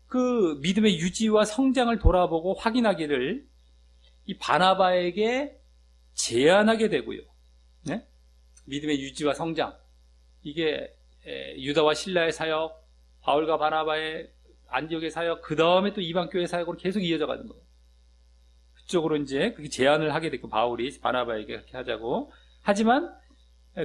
그 믿음의 유지와 성장을 돌아보고 확인하기를 이 바나바에게 제안하게 되고요. 네? 믿음의 유지와 성장, 이게 유다와 실라의 사역, 바울과 바나바의 안디옥의 사역, 그 다음에 또 이방 교회 사역으로 계속 이어져 가는 거예요. 그쪽으로 이제 그게 제안을 하게 됐고, 바울이 바나바에게 그렇게 하자고. 하지만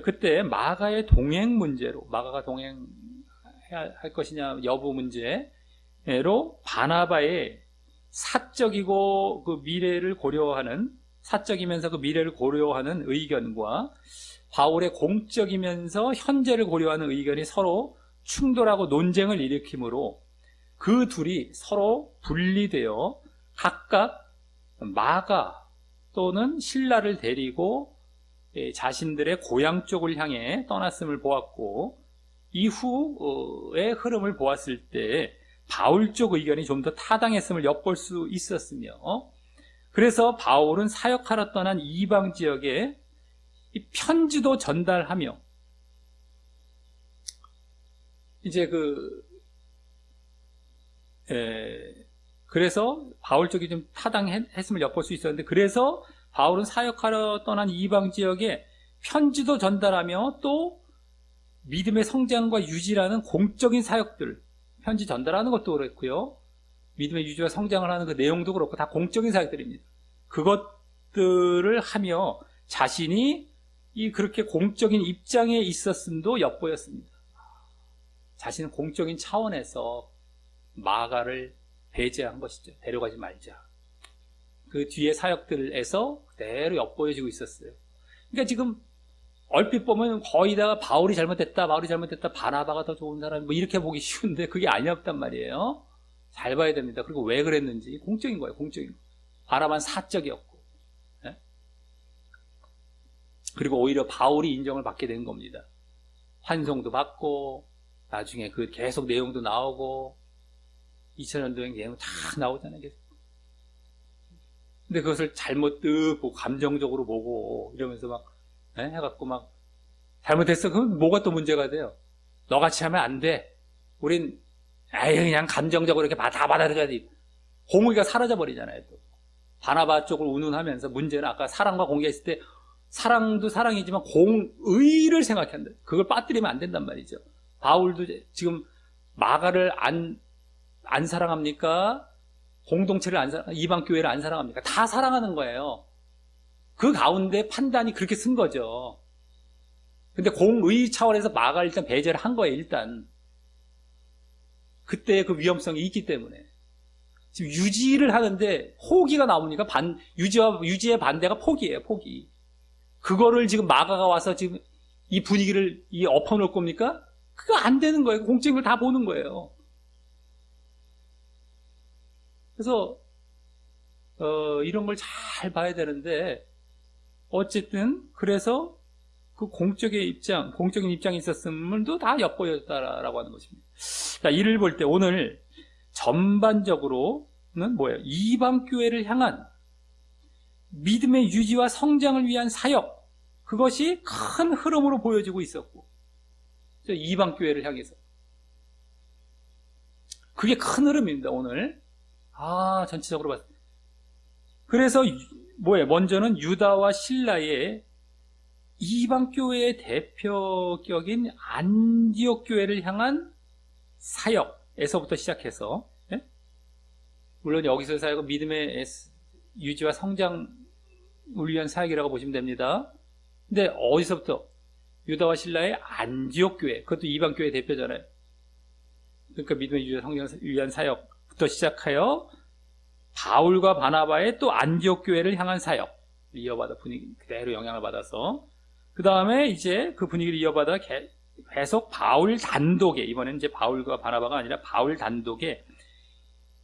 그때 마가의 동행 문제로, 마가가 동행해야 할 것이냐 여부 문제로 바나바의 사적이고 그 미래를 고려하는, 사적이면서 그 미래를 고려하는 의견과 바울의 공적이면서 현재를 고려하는 의견이 서로 충돌하고 논쟁을 일으키므로 그 둘이 서로 분리되어 각각 마가 또는 실라를 데리고 자신들의 고향 쪽을 향해 떠났음을 보았고, 이후의 흐름을 보았을 때 바울 쪽 의견이 좀 더 타당했음을 엿볼 수 있었으며, 그래서 바울은 사역하러 떠난 이방 지역에 이 편지도 전달하며, 이제 그래서 바울 쪽이 좀 타당했음을 엿볼 수 있었는데, 그래서 바울은 사역하러 떠난 이방 지역에 편지도 전달하며 또 믿음의 성장과 유지라는 공적인 사역들, 편지 전달하는 것도 그렇고요, 믿음의 유지와 성장을 하는 그 내용도 그렇고 다 공적인 사역들입니다. 그것들을 하며 자신이 그렇게 공적인 입장에 있었음도 엿보였습니다. 자신은 공적인 차원에서 마가를 배제한 것이죠. 데려가지 말자. 그 뒤에 사역들에서 그대로 엿보여지고 있었어요. 그러니까 지금 얼핏 보면 거의 다 바울이 잘못됐다, 바나바가 더 좋은 사람, 뭐 이렇게 보기 쉬운데 그게 아니었단 말이에요. 잘 봐야 됩니다. 그리고 왜 그랬는지. 공적인 거예요, 공적인 거. 바나바는 사적이었고. 네? 그리고 오히려 바울이 인정을 받게 된 겁니다. 환송도 받고, 나중에 그 계속 내용도 나오고, 2000년도에 내용 다 나오잖아요, 계속. 근데 그것을 잘못 듣고 감정적으로 보고 이러면서 막 해갖고 막 잘못했어. 그럼 뭐가 또 문제가 돼요? 너같이 하면 안 돼. 우린 그냥 감정적으로 이렇게 다 받아들여야지. 공의가 사라져 버리잖아요. 또 바나바 쪽을 운운하면서 문제는 아까 사랑과 공개했을 때 사랑도 사랑이지만 공의를 생각한다. 그걸 빠뜨리면 안 된단 말이죠. 바울도 지금 마가를 안 사랑합니까? 공동체를 이방 교회를 안 사랑합니까? 다 사랑하는 거예요. 그 가운데 판단이 그렇게 쓴 거죠. 근데 공의 차원에서 마가를 일단 배제를 한 거예요, 일단. 그때의 그 위험성이 있기 때문에. 지금 유지를 하는데 포기가 나오니까 유지의 반대가 포기예요, 포기. 그거를 지금 마가가 와서 지금 이 분위기를 엎어놓을 겁니까? 그거 안 되는 거예요. 공적인 걸 다 보는 거예요. 그래서 이런 걸 잘 봐야 되는데, 어쨌든 그래서 그 공적인 입장이 있었음을도 다 엿보였다라고 하는 것입니다. 자, 이를 볼 때 오늘 전반적으로는 뭐예요? 이방 교회를 향한 믿음의 유지와 성장을 위한 사역, 그것이 큰 흐름으로 보여지고 있었고, 이방 교회를 향해서. 그게 큰 흐름입니다, 오늘. 전체적으로 봤을 때. 그래서 뭐예요? 먼저는 유다와 신라의 이방 교회의 대표격인 안디옥 교회를 향한 사역에서부터 시작해서, 예? 물론 여기서 사역은 믿음의 유지와 성장을 위한 사역이라고 보시면 됩니다. 근데 어디서부터? 유다와 신라의 안디옥 교회, 그것도 이방 교회 대표잖아요. 그러니까 믿음의 유지와 성장을 위한 사역부터 시작하여 바울과 바나바의 또 안디옥 교회를 향한 사역 이어받아 분위기 그대로 영향을 받아서, 그 다음에 이제 그 분위기를 이어받아 계속 바울 단독에, 이번에는 이제 바울과 바나바가 아니라 바울 단독에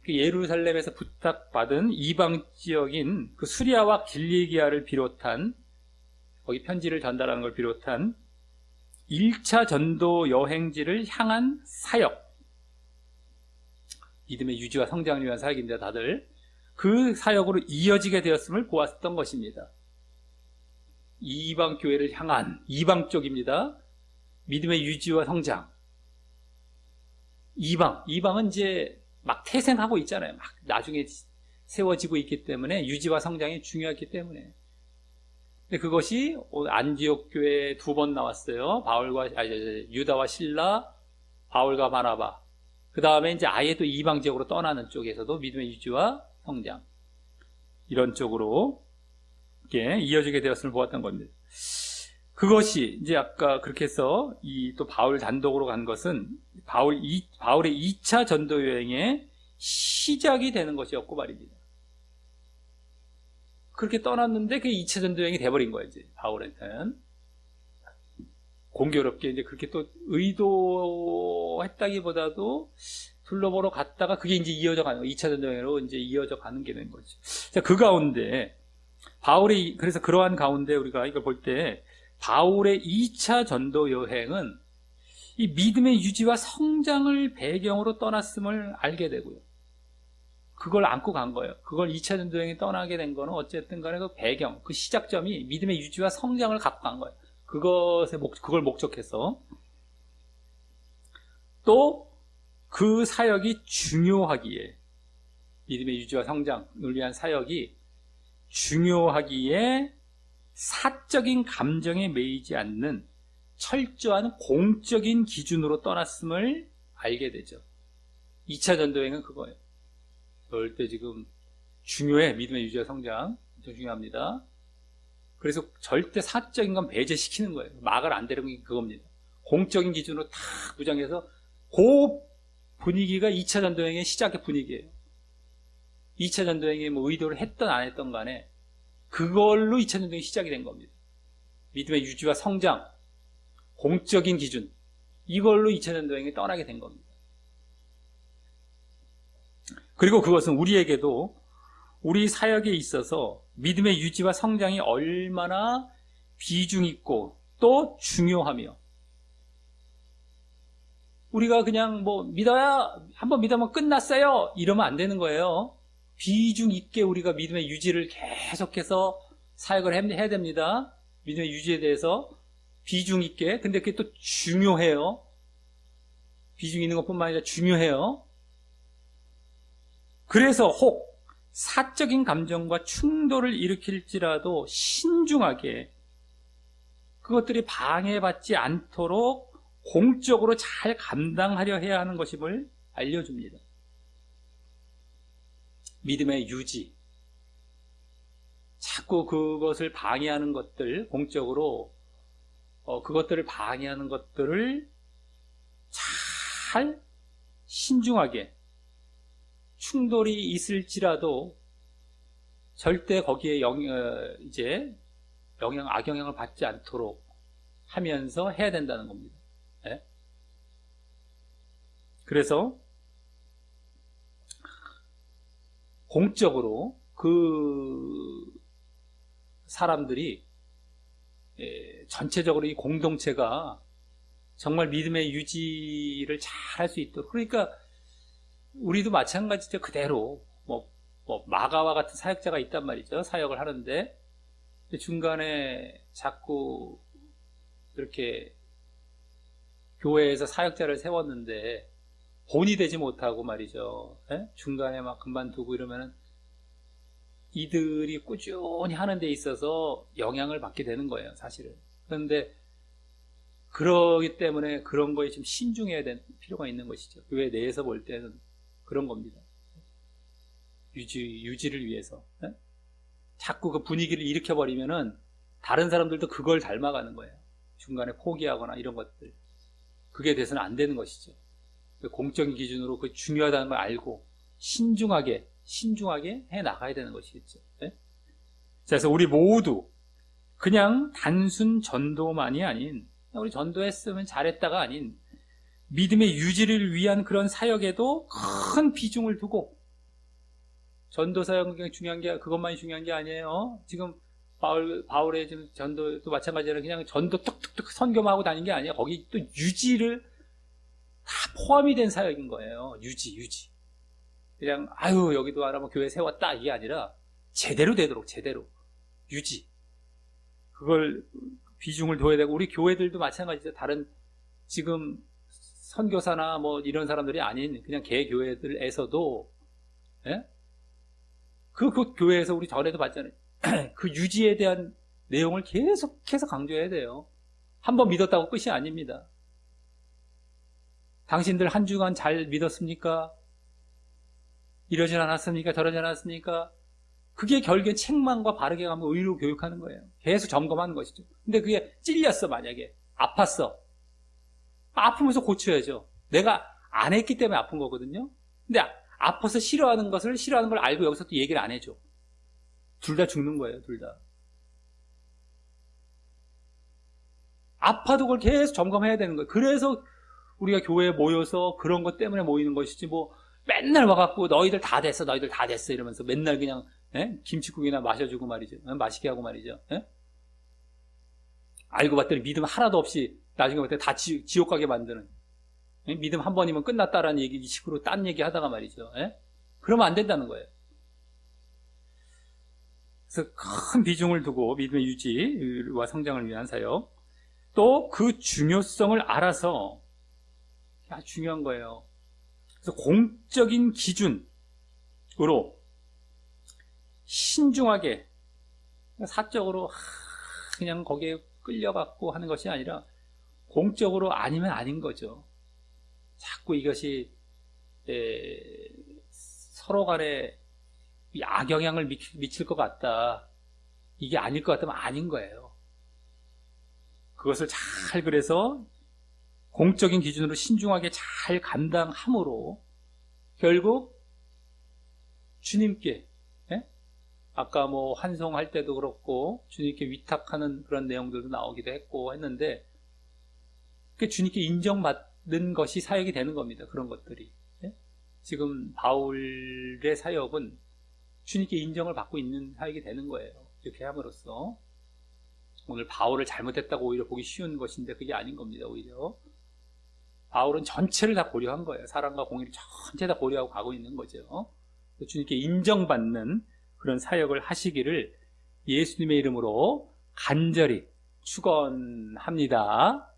그 예루살렘에서 부탁받은 이방 지역인 그 수리아와 길리기아를 비롯한, 거기 편지를 전달하는 걸 비롯한 1차 전도 여행지를 향한 사역, 믿음의 유지와 성장을 위한 사역입니다. 다들 그 사역으로 이어지게 되었음을 보았던 것입니다. 이방 교회를 향한, 이방 쪽입니다. 믿음의 유지와 성장. 이방은 이제 막 태생하고 있잖아요. 막 나중에 세워지고 있기 때문에, 유지와 성장이 중요하기 때문에. 근데 그것이 안디옥 교회에 2번 나왔어요. 유다와 신라, 바울과 바나바. 그 다음에 이제 아예 또 이방 지역으로 떠나는 쪽에서도 믿음의 유지와 성장, 이런 쪽으로 이렇게 이어지게 되었음을 보았던 겁니다. 그것이 이제 아까 그렇게 해서 또 바울 단독으로 간 것은 바울의 2차 전도 여행의 시작이 되는 것이었고 말입니다. 그렇게 떠났는데 그게 2차 전도 여행이 돼버린 거예요. 이제 바울한테는 공교롭게 이제 그렇게 또 의도했다기보다도 둘러보러 갔다가 그게 이제 이어져 가는, 2차 전도 여행으로 이제 이어져 가는 게 된 거죠. 자, 그 가운데 그래서 그러한 가운데 우리가 이걸 볼 때 바울의 2차 전도 여행은 이 믿음의 유지와 성장을 배경으로 떠났음을 알게 되고요. 그걸 안고 간 거예요. 그걸 2차 전도 여행에 떠나게 된 거는 어쨌든 간에 그 배경, 그 시작점이 믿음의 유지와 성장을 갖고 간 거예요. 그걸 목적해서. 또 그 사역이 중요하기에, 믿음의 유지와 성장을 위한 사역이 중요하기에 사적인 감정에 매이지 않는 철저한 공적인 기준으로 떠났음을 알게 되죠. 2차 전도여행은 그거예요. 절대 지금 중요해. 믿음의 유지와 성장 엄청 중요합니다. 그래서 절대 사적인 건 배제시키는 거예요. 막을 안 되는 게 그겁니다. 공적인 기준으로 다 무장해서 그 분위기가 2차 전도여행의 시작의 분위기예요. 2차 전도여행에 뭐 의도를 했던 안 했던 간에 그걸로 2차 전도여행이 시작이 된 겁니다. 믿음의 유지와 성장, 공적인 기준, 이걸로 2차 전도여행이 떠나게 된 겁니다. 그리고 그것은 우리에게도 우리 사역에 있어서 믿음의 유지와 성장이 얼마나 비중 있고 또 중요하며, 우리가 그냥 뭐 한번 믿으면 끝났어요 이러면 안 되는 거예요. 비중 있게 우리가 믿음의 유지를 계속해서 사역을 해야 됩니다. 믿음의 유지에 대해서 비중 있게. 근데 그게 또 중요해요. 비중 있는 것뿐만 아니라 중요해요. 그래서 혹 사적인 감정과 충돌을 일으킬지라도 신중하게 그것들이 방해받지 않도록 공적으로 잘 감당하려 해야 하는 것임을 알려줍니다. 믿음의 유지, 자꾸 그것을 방해하는 것들, 공적으로 그것들을 방해하는 것들을 잘 신중하게, 충돌이 있을지라도 절대 거기에 악영향을 받지 않도록 하면서 해야 된다는 겁니다. 네? 그래서 공적으로 그 사람들이 전체적으로 이 공동체가 정말 믿음의 유지를 잘 할 수 있도록. 그러니까 우리도 마찬가지죠. 그대로 마가와 같은 사역자가 있단 말이죠. 사역을 하는데 중간에 자꾸 이렇게 교회에서 사역자를 세웠는데 본이 되지 못하고 말이죠. 중간에 막 그만두고 이러면은 이들이 꾸준히 하는 데 있어서 영향을 받게 되는 거예요, 사실은. 그런데 그러기 때문에 그런 거에 좀 신중해야 되는 필요가 있는 것이죠. 교회 내에서 볼 때는 그런 겁니다. 유지를 위해서. 자꾸 그 분위기를 일으켜버리면은 다른 사람들도 그걸 닮아가는 거예요. 중간에 포기하거나 이런 것들. 그게 돼서는 안 되는 것이죠. 공적인 기준으로 그 중요하다는 걸 알고 신중하게 해 나가야 되는 것이겠죠. 그래서 우리 모두 그냥 단순 전도만이 아닌, 우리 전도했으면 잘했다가 아닌 믿음의 유지를 위한 그런 사역에도 큰 비중을 두고, 전도 사역이 중요한 게 그것만이 중요한 게 아니에요. 지금 바울의 지금 전도도 마찬가지로 그냥 전도 뚝뚝뚝 선교만 하고 다닌 게 아니에요. 거기 또 유지를 다 포함이 된 사역인 거예요. 유지. 그냥 여기도 하나 교회 세웠다 이게 아니라 제대로 되도록 제대로 유지. 그걸 비중을 둬야 되고, 우리 교회들도 마찬가지죠. 다른 지금 선교사나 이런 사람들이 아닌 그냥 개교회들에서도 그 교회에서 우리 전에도 봤잖아요. 그 유지에 대한 내용을 계속해서 강조해야 돼요. 한번 믿었다고 끝이 아닙니다. 당신들 한 주간 잘 믿었습니까? 이러진 않았습니까? 저러진 않았습니까? 그게 결국엔 책망과 바르게 가면 의로 교육하는 거예요. 계속 점검하는 것이죠. 근데 그게 찔렸어, 만약에. 아팠어. 아프면서 고쳐야죠. 내가 안 했기 때문에 아픈 거거든요. 근데 아파서 싫어하는 걸 알고 여기서 또 얘기를 안 해줘. 둘 다 죽는 거예요, 둘 다. 아파도 그걸 계속 점검해야 되는 거예요. 그래서 우리가 교회에 모여서 그런 것 때문에 모이는 것이지, 맨날 와갖고 너희들 다 됐어 이러면서 맨날 그냥 김치국이나 마셔주고 말이죠. 마시게 하고 말이죠. 알고 봤더니 믿음 하나도 없이 나중에 봤더니 다 지옥 가게 만드는, 믿음 한 번이면 끝났다라는 식으로 딴 얘기 하다가 말이죠. 그러면 안 된다는 거예요. 그래서 큰 비중을 두고 믿음의 유지와 성장을 위한 사역, 또 그 중요성을 알아서, 아주 중요한 거예요. 그래서 공적인 기준으로 신중하게, 사적으로 그냥 거기에 끌려갖고 하는 것이 아니라 공적으로 아니면 아닌 거죠. 자꾸 이것이 서로 간에 악영향을 미칠 것 같다, 이게 아닐 것 같다면 아닌 거예요. 그것을 잘, 그래서 공적인 기준으로 신중하게 잘 감당함으로 결국 주님께, 아까 환송할 때도 그렇고 주님께 위탁하는 그런 내용들도 나오기도 했고 했는데, 주님께 인정받는 것이 사역이 되는 겁니다. 그런 것들이. 지금 바울의 사역은 주님께 인정을 받고 있는 사역이 되는 거예요. 이렇게 함으로써 오늘 바울을 잘못했다고 오히려 보기 쉬운 것인데 그게 아닌 겁니다. 오히려 바울은 전체를 다 고려한 거예요. 사랑과 공의를 전체 다 고려하고 가고 있는 거죠. 주님께 인정받는 그런 사역을 하시기를 예수님의 이름으로 간절히 축원합니다.